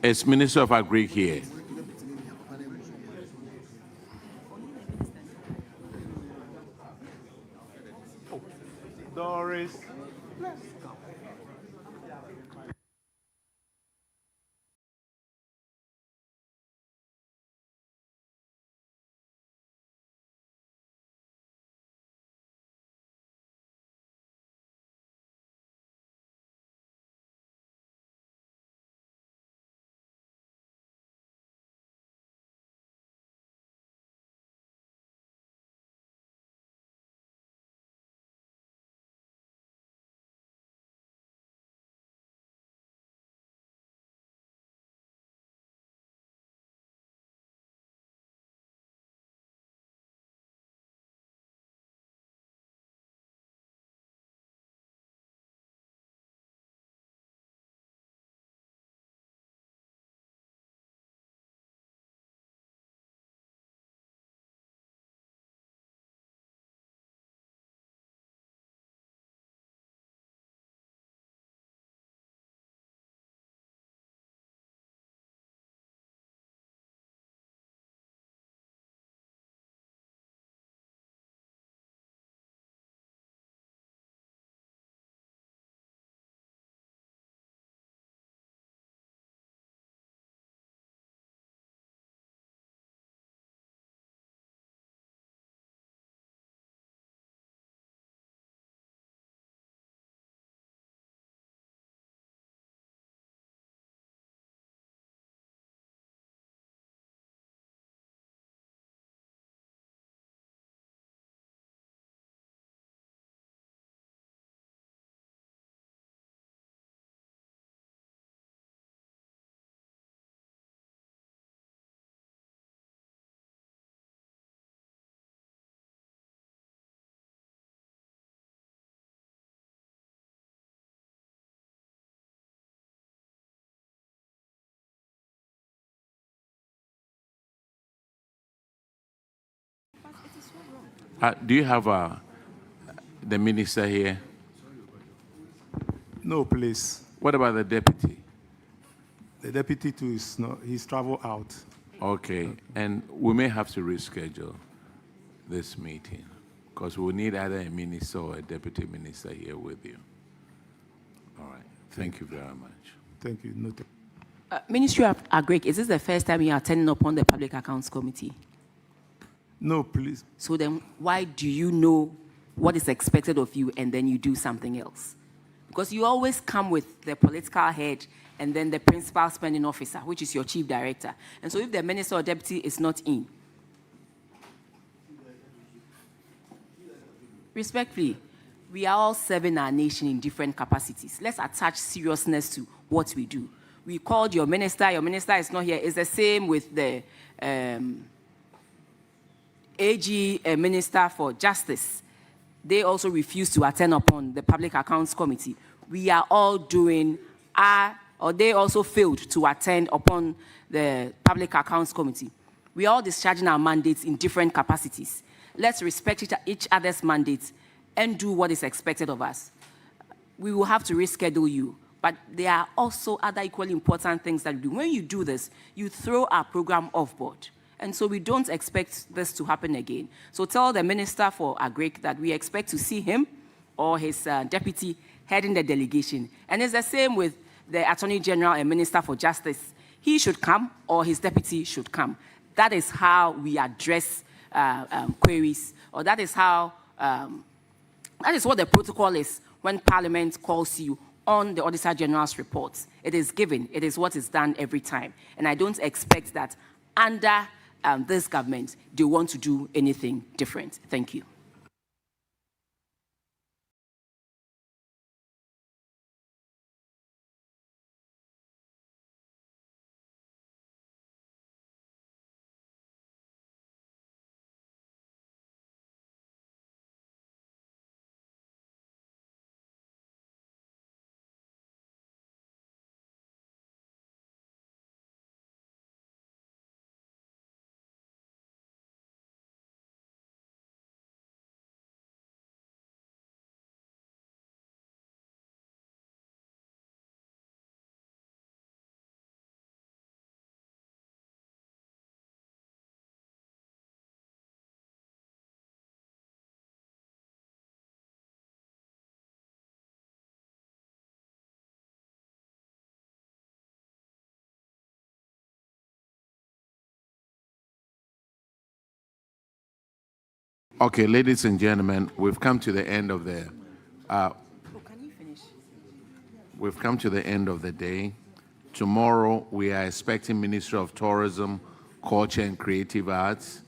Is Minister of Agri here? Doris. Do you have the minister here? No, please. What about the deputy? The deputy too is not, he's traveled out. Okay, and we may have to reschedule this meeting because we'll need either a minister or a deputy minister here with you. All right, thank you very much. Thank you. Noted. Ministry of Agri, is this the first time you are attending upon the Public Accounts Committee? No, please. So then why do you know what is expected of you and then you do something else. Because you always come with the political head and then the principal spending officer, which is your chief director. And so if the minister or deputy is not in, respectfully, we are all serving our nation in different capacities. Let's attach seriousness to what we do. We called your minister is not here. It's the same with the AG Minister for Justice. They also refused to attend upon the Public Accounts Committee. We are all doing or they also failed to attend upon the Public Accounts Committee. We are all discharging our mandates in different capacities. Let's respect each other's mandates and do what is expected of us. We will have to reschedule you, but there are also other equally important things that we do. When you do this, you throw our program off board. And so we don't expect this to happen again. So tell the Minister for Agric that we expect to see him or his deputy heading the delegation. And it's the same with the Attorney General and Minister for Justice. He should come or his deputy should come. That is how we address queries, or that is how, that is what the protocol is when Parliament calls you on the Auditor General's reports. It is given. It is what is done every time. And I don't expect that under this government, they want to do anything different. Thank you. Okay, ladies and gentlemen, we've come to the end of the we've come to the end of the day. Tomorrow we are expecting Ministry of Tourism, Culture and Creative Arts,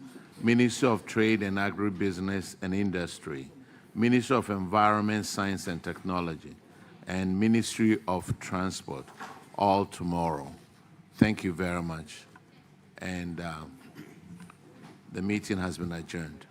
Ministry of Trade and Agribusiness and Industry, Ministry of Environment, Science and Technology, and Ministry of Transport, all tomorrow. Thank you very much. And the meeting has been adjourned.